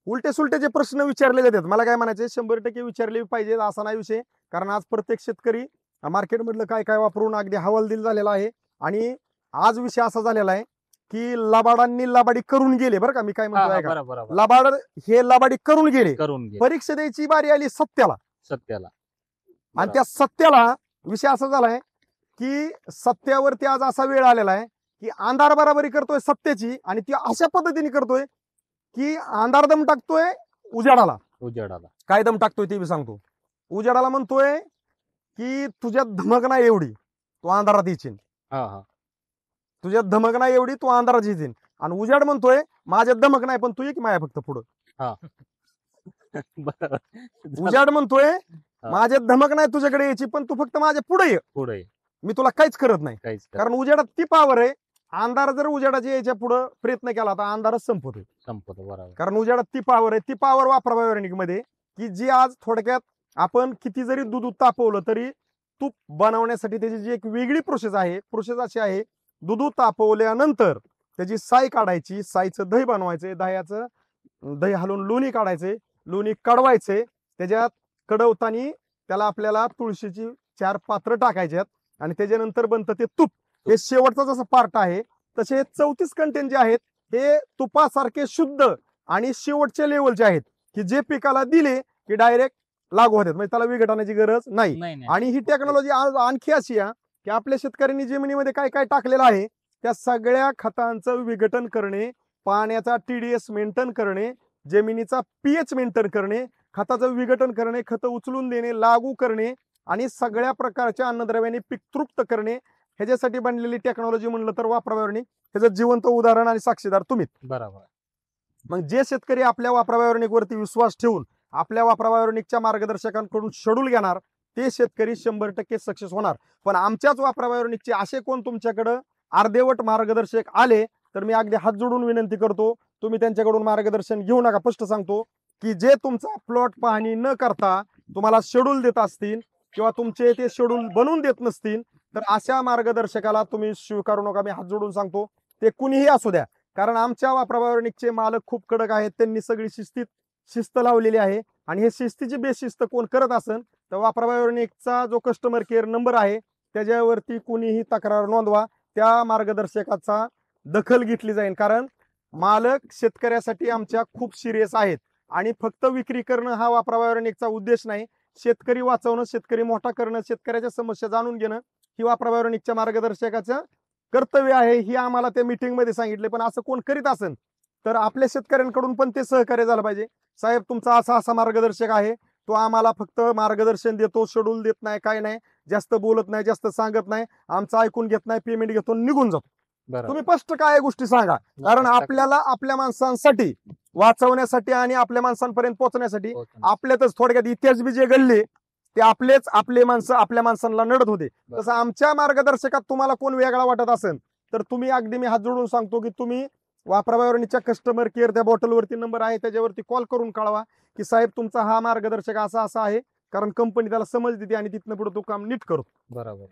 उलटे सुलटे जे प्रश्न विचारले जातात, मला काय म्हणायचे, 100% विचारले पाहिजे असा नाही विषय. कारण आज प्रत्येक शेतकरी मार्केटमधलं काय काय वापरून अगदी हवालदिल झालेला आहे. आणि आज विषय असा झालेला आहे की लबाडांनी लबाडी करून गेले. बरं का, मी काय म्हणतो, लबाड हे लबाडी करून गेले. परीक्षा द्यायची बारी आली सत्याला. आणि त्या सत्याला विषय असा झालाय की सत्यावरती आज असा वेळ आलेला आहे की अंधार बराबरी करतोय सत्याची, आणि ती अशा पद्धतीने करतोय की अंधार दम टाकतोय उजाडाला. काय दम टाकतोय ते मी सांगतो. उजाडाला म्हणतोय की तुझ्यात धमक नाही एवढी, तू अंधारात येशील. तुझ्यात धमक नाही एवढी, तू अंधारात येशील. आणि उजाड म्हणतोय माझ्यात धमक नाही, पण तू ये की माया फक्त पुढं. उजाड म्हणतोय माझ्यात धमक नाही तुझ्याकडे यायची, पण तू फक्त माझ्या पुढे ये, मी तुला काहीच करत नाही. कारण उजाडात ती पावर आहे. अंधार जर उजाडाच्या यायच्या पुढे प्रयत्न केला तर अंधारच संपतो. कारण उजाडात ती पावर आहे. ती पावर वापरा बायोनिक मध्ये, की जी आज थोडक्यात आपण किती जरी दूध तापवलं तरी तूप बनवण्यासाठी त्याची जी एक वेगळी प्रोसेस आहे. प्रोसेस अशी आहे, दूध तापवल्यानंतर त्याची साय काढायची, सायचं दही बनवायचे, दह्याचं दही हलवून लोणी काढायचे, लोणी कडवायचे, त्याच्यात कडवताना त्याला आपल्याला तुळशीची 4 पात्र टाकायच्यात, आणि त्याच्यानंतर बनतं ते तूप. हे शेवटचा जसं पार्ट आहे, तसे 34 कंटेंट जे आहेत हे तुपासारखे शुद्ध आणि शेवटच्या लेवलचे आहेत, की जे पिकाला दिले की डायरेक्ट लागू होतात, म्हणजे त्याला विघटनाची गरज नाही. आणि ही टेक्नॉलॉजी आणखी अशी आहे की आपल्या शेतकऱ्यांनी जमिनीमध्ये काय काय टाकलेलं आहे त्या सगळ्या खतांचं विघटन करणे, पाण्याचा TDS मेंटेन करणे, जमिनीचा pH मेंटेन करणे, खताचं विघटन करणे, खतं उचलून देणे, लागू करणे, आणि सगळ्या प्रकारच्या अन्नद्रव्यांनी पीक तृप्त करणे, ह्याच्यासाठी बनलेली टेक्नॉलॉजी म्हणलं तर वापरा बायोनिक ह्याचं जिवंत उदाहरण आणि साक्षीदार तुम्हीच. बरोबर. मग जे शेतकरी आपल्या वापरा बायोनिक वरती विश्वास ठेवून आपल्या वापरा बायोनिकच्या मार्गदर्शकांकडून शेड्यूल घेणार, ते शेतकरी 100% सक्सेस होणार. पण आमच्याच वापरा बायोनिकचे असे कोण तुमच्याकडं अर्धेवट मार्गदर्शक आले तर मी अगदी हात जोडून विनंती करतो, तुम्ही त्यांच्याकडून मार्गदर्शन घेऊ नका. स्पष्ट सांगतो की जे तुमचा प्लॉट पाहणी न करता तुम्हाला शेड्यूल देत असतील किंवा तुमचे ते शेड्यूल बनवून देत नसतील तर अशा मार्गदर्शकाला तुम्ही स्वीकारू नका. मी हात जोडून सांगतो, ते कुणीही असू द्या. कारण आमच्या वापरा बायोनिकचे मालक खूप कडक आहेत, त्यांनी सगळी शिस्त लावलेली आहे. आणि हे शिस्तीची बेशिस्त कोण करत असेल तर वापरा बायोनिकचा जो कस्टमर केअर नंबर आहे त्याच्यावरती कुणीही तक्रार नोंदवा, त्या मार्गदर्शकाचा दखल घेतली जाईल. कारण मालक शेतकऱ्यासाठी आमच्या खूप सिरियस आहेत, आणि फक्त विक्री करणं हा वापरा बायोनिकचा उद्देश नाही. शेतकरी वाचवणं, शेतकरी मोठा करणं, शेतकऱ्याच्या समस्या जाणून घेणं ही वापरा बायोनिकच्या मार्गदर्शकाचं कर्तव्य आहे. ही आम्हाला त्या मीटिंग मध्ये सांगितले. पण असं कोण करीत असेल तर आपल्या शेतकऱ्यांकडून पण ते सहकार्य झालं पाहिजे. साहेब तुमचा असा मार्गदर्शक आहे, तो आम्हाला फक्त मार्गदर्शन देतो, शेड्यूल देत नाही, काय नाही, जास्त बोलत नाही, जास्त सांगत नाही, आमचं ऐकून घेत नाही, पेमेंट घेतो, निघून जातो. तुम्ही स्पष्ट काय गोष्टी सांगा. कारण आपल्याला आपल्या माणसांसाठी वाचवण्यासाठी आणि आपल्या माणसांपर्यंत पोहोचण्यासाठी आपल्यातच थोडक्यात इतिहास बी जे घडले ते आपले माणसं आपल्या माणसांना नडत होते. तसं आमच्या मार्गदर्शकात तुम्हाला कोण वेगळा वाटत असेल तर तुम्ही अगदी मी हात जोडून सांगतो की तुम्ही वापरा बायोनिकच्या कस्टमर केअर त्या बॉटलवरती नंबर आहे त्याच्यावरती कॉल करून कळवा की साहेब तुमचा हा मार्गदर्शक असा आहे. कारण कंपनी त्याला समज देते आणि तिथनं पुढे तो काम नीट करतो. बरोबर.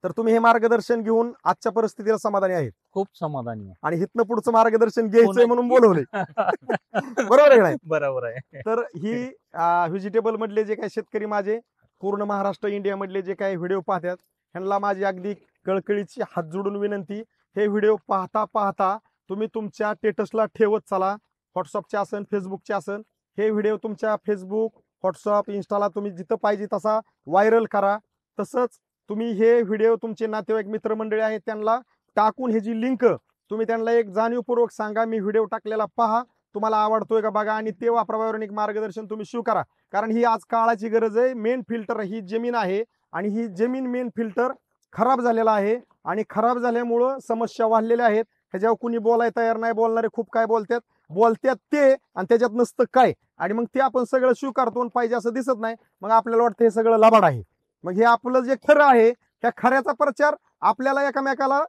तर तुम्ही हे मार्गदर्शन घेऊन आजच्या परिस्थितीला समाधानी आहेत? खूप समाधानी आहे. आणि हिथनं पुढचं मार्गदर्शन घ्यायचंय म्हणून बोलवले. बरोबर आहे नाही? बरोबर आहे. तर ही व्हेजिटेबल मधले जे काही शेतकरी माझे पूर्ण महाराष्ट्र इंडिया मधले जे काही व्हिडिओ पाहतात ह्यांना माझी अगदी कळकळीची हात जोडून विनंती, हे व्हिडिओ पाहता तुम्ही तुमच्या स्टेटसला ठेवत चला. व्हॉट्सअपचे असेल, फेसबुकचे असेल, हे व्हिडिओ तुमच्या फेसबुक, व्हॉट्सअप, इंस्टाला तुम्ही जिथं पाहिजे तसा व्हायरल करा. तसंच तुम्ही हे व्हिडिओ तुमचे नातेवाईक मित्रमंडळी आहेत त्यांना टाकून ह्याची लिंक तुम्ही त्यांना एक जाणीवपूर्वक सांगा, मी व्हिडिओ टाकलेला पहा, तुम्हाला आवडतोय का बघा, आणि ते वापरा बायोनिक मार्गदर्शन तुम्ही स्वीकारा. कारण ही आज काळाची गरज आहे. मेन फिल्टर ही जमीन आहे, आणि ही जमीन मेन फिल्टर खराब झालेला आहे, आणि खराब झाल्यामुळं समस्या वाढलेल्या आहेत. ह्याच्यावर कुणी बोलायला तयार नाही. बोलणारे खूप काय बोलतात ते, आणि त्याच्यात नसतं काय, आणि मग ते आपण सगळं स्वीकारतो पाहिजे असं दिसत नाही. मग आपल्याला वाटतं हे सगळं लबाड आहे. मग हे आपलं जे खरं आहे ह्या खऱ्याचा प्रचार आपल्याला एकमेकाला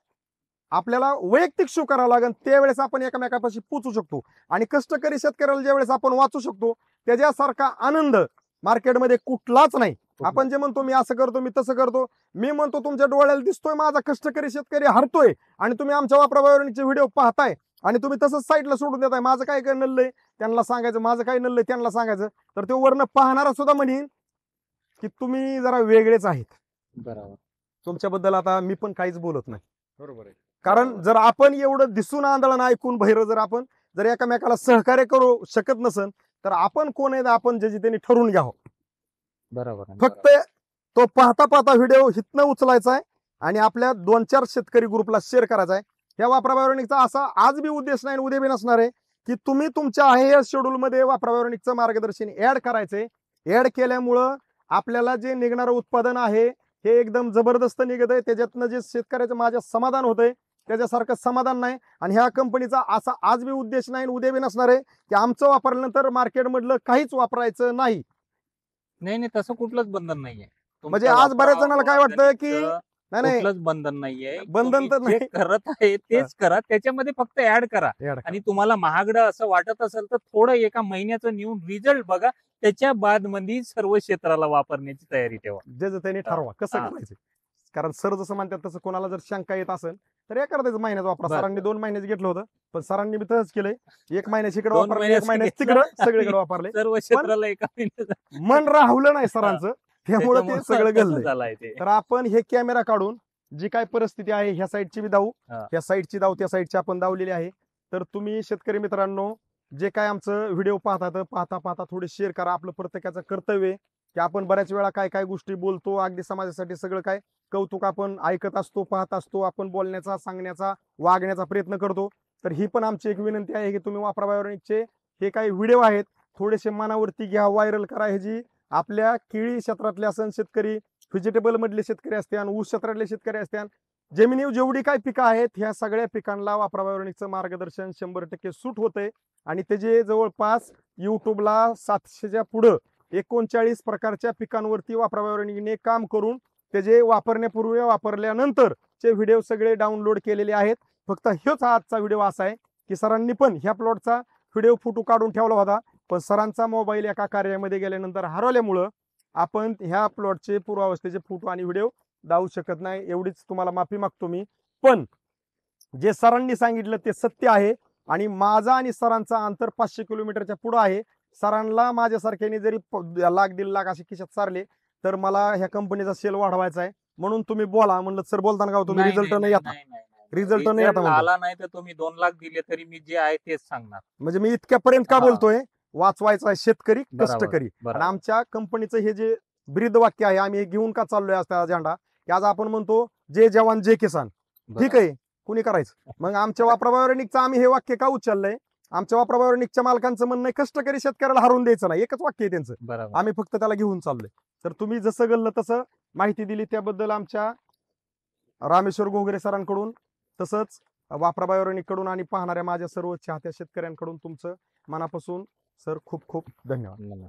आपल्याला वैयक्तिक शो करावा लागेल, त्यावेळेस आपण एकमेकापाशी पोचू शकतो. आणि कष्टकरी शेतकऱ्याला ज्यावेळेस आपण वाचू शकतो त्याच्यासारखा आनंद मार्केटमध्ये कुठलाच नाही. आपण जे म्हणतो मी असं करतो, मी तसं करतो, मी म्हणतो तुमच्या डोळ्याला दिसतोय माझा कष्टकरी शेतकरी हरतोय आणि तुम्ही आमच्या वापरावरणीचे व्हिडिओ पाहताय आणि तुम्ही तसंच साईडला सोडून देताय. माझं काय काय नल्लंय त्यांना सांगायचं, माझं काय नल्लंय त्यांना सांगायचं, तर तो वरनं पाहणारा सुद्धा म्हणेन की तुम्ही जरा वेगळेच आहेत. बरोबर. तुमच्याबद्दल आता मी पण काहीच बोलत नाही. बरोबर आहे. कारण जर आपण एवढं दिसून आंदोलन ऐकून बहिरं जर आपण जर एकमेकाला सहकार्य करू शकत नसन तर आपण कोण आहे आपण ज्याची त्यांनी ठरवून घ्यावं. बरोबर. फक्त तो पाहता पाहता व्हिडिओ हितनं उचलायचा आहे आणि आपल्या 2-4 शेतकरी ग्रुपला शेअर करायचा आहे. या वापरावरणीचा असा आज बी उद्देश नाही उद्या बी नसणार आहे की तुम्ही तुमच्या आहे या शेड्यूल मध्ये वापरावरणीचं मार्गदर्शन ऍड करायचंय. ऍड केल्यामुळं आपल्याला जे निघणारं उत्पादन आहे हे एकदम जबरदस्त निघत आहे. त्याच्यातनं जे शेतकऱ्याचं माझ्या समाधान होतंय त्याच्यासारखं समाधान नाही. आणि ह्या कंपनीचा असा आज बी उद्देश नाही उद्या बी नसणार आहे की आमचं वापरल्यानंतर मार्केटमधलं काहीच वापरायचं नाही. नाही तसं कुठलंच बंधन नाहीये. म्हणजे आज बऱ्याच जणांना काय वाटतं की नाही कुठलंच बंधन नाहीये. बंधन तर नाही करत आहे तेच करा, त्याच्यामध्ये फक्त ऍड करा. आणि तुम्हाला महागडं असं वाटत असेल तर थोडं एका महिन्याचं नेऊन रिझल्ट बघा, त्याच्या बाद मध्ये सर्व क्षेत्राला वापरण्याची तयारी ठेवा. जे त्यांनी ठरवा कसं करायचं. कारण सर जसं म्हणतात तसं कोणाला जर शंका येत असेल तर एका महिन्यात वापरा. सरांनी 2 महिन्याच घेतलं होतं पण सरांनी मी तसंच केलंय. 1 महिन्याची इकडे वापरले 1 महिन्याच तिकडं सगळीकडे वापरले. सर्व क्षेत्राला एका महिन्यात मन राहुलं नाही सरांचं, त्यामुळे ते सगळं घडलंय. तर आपण हे कॅमेरा काढून जी काय परिस्थिती आहे ह्या साईडची बी दाऊ, ह्या साईडची दाऊ, त्या साईडची आपण दावलेली आहे. तर तुम्ही शेतकरी मित्रांनो जे काय आमचं व्हिडिओ पाहता थोडे शेअर करा. आपलं प्रत्येकाचं कर्तव्य आहे की आपण बऱ्याच वेळा काय काय गोष्टी बोलतो, अगदी समाजासाठी सगळं काय कौतुक आपण ऐकत असतो, पाहत असतो, आपण बोलण्याचा, सांगण्याचा, वागण्याचा प्रयत्न करतो. तर ही पण आमची एक विनंती आहे की तुम्ही वापरावरणीचे हे काही व्हिडिओ आहेत थोडेसे मनावरती घ्या, व्हायरल करा. हे जी आपल्या केळी क्षेत्रातले असन शेतकरी, व्हेजिटेबल मधले शेतकरी असतात, ऊस क्षेत्रातले शेतकरी असतात, जमिनीवर जेवढी काय पिकं आहेत ह्या सगळ्या पिकांना वापरावरणीचं मार्गदर्शन 100% सूट होतंय. आणि त्याचे जवळपास युट्यूबला 700च्या पुढं 39 प्रकारच्या पिकांवरती वापरावरणीने काम करून त्याचे वापरण्यापूर्वी वापरल्यानंतर चे व्हिडिओ सगळे डाउनलोड केलेले आहेत. फक्त हेच आजचा व्हिडिओ असा आहे की सरांनी पण ह्या प्लॉटचा व्हिडिओ फोटो काढून ठेवला होता पण सरांचा मोबाईल एका कार्यामध्ये गेल्यानंतर हरवल्यामुळं आपण ह्या प्लॉटचे पूर्वावस्थेचे फोटो आणि व्हिडिओ दावू शकत नाही. एवढीच तुम्हाला माफी मागतो मी. पण जे सरांनी सांगितलं ते सत्य आहे आणि माझा आणि सरांचा अंतर 500 किलोमीटरच्या पुढे आहे. सरांना माझ्यासारख्याने जरी 1,00,000-1.5 लाख असे खिशात सारले तर मला ह्या कंपनीचा सेल वाढवायचा आहे. म्हणून तुम्ही बोला म्हणलं. सर बोलताना का तुम्ही रिझल्ट नाही येता, रिझल्ट नाही येता आला नाही तर तुम्ही 2 लाख दिले तरी मी जे आहे तेच सांगणार. म्हणजे मी इतक्यापर्यंत का बोलतोय, वाचवायचा आहे शेतकरी, कष्टकरी. आणि आमच्या कंपनीचं हे जे ब्रीद वाक्य आहे आम्ही घेऊन का चाललोय आज त्या अजेंडा की आज आपण म्हणतो जय जवान जय किसान. ठीक आहे, कुणी करायचं. मग आमच्या वापरावरणीचं आम्ही हे वाक्य का उचललंय. आमच्या वापरावरणीच्या मालकांचं म्हणणं आहे कष्टकरी शेतकऱ्याला हरवून द्यायचं नाही, एकच वाक्य आहे त्यांचं. आम्ही फक्त त्याला घेऊन चाललोय. तर तुम्ही जसं गल्लं तसं माहिती दिली त्याबद्दल आमच्या रामेश्वर घोगरे सरांकडून तसंच वापरावरणीकडून आणि पाहणाऱ्या माझ्या सर्व चाहत्या शेतकऱ्यांकडून तुमचं मनापासून सर खूप खूप धन्यवाद.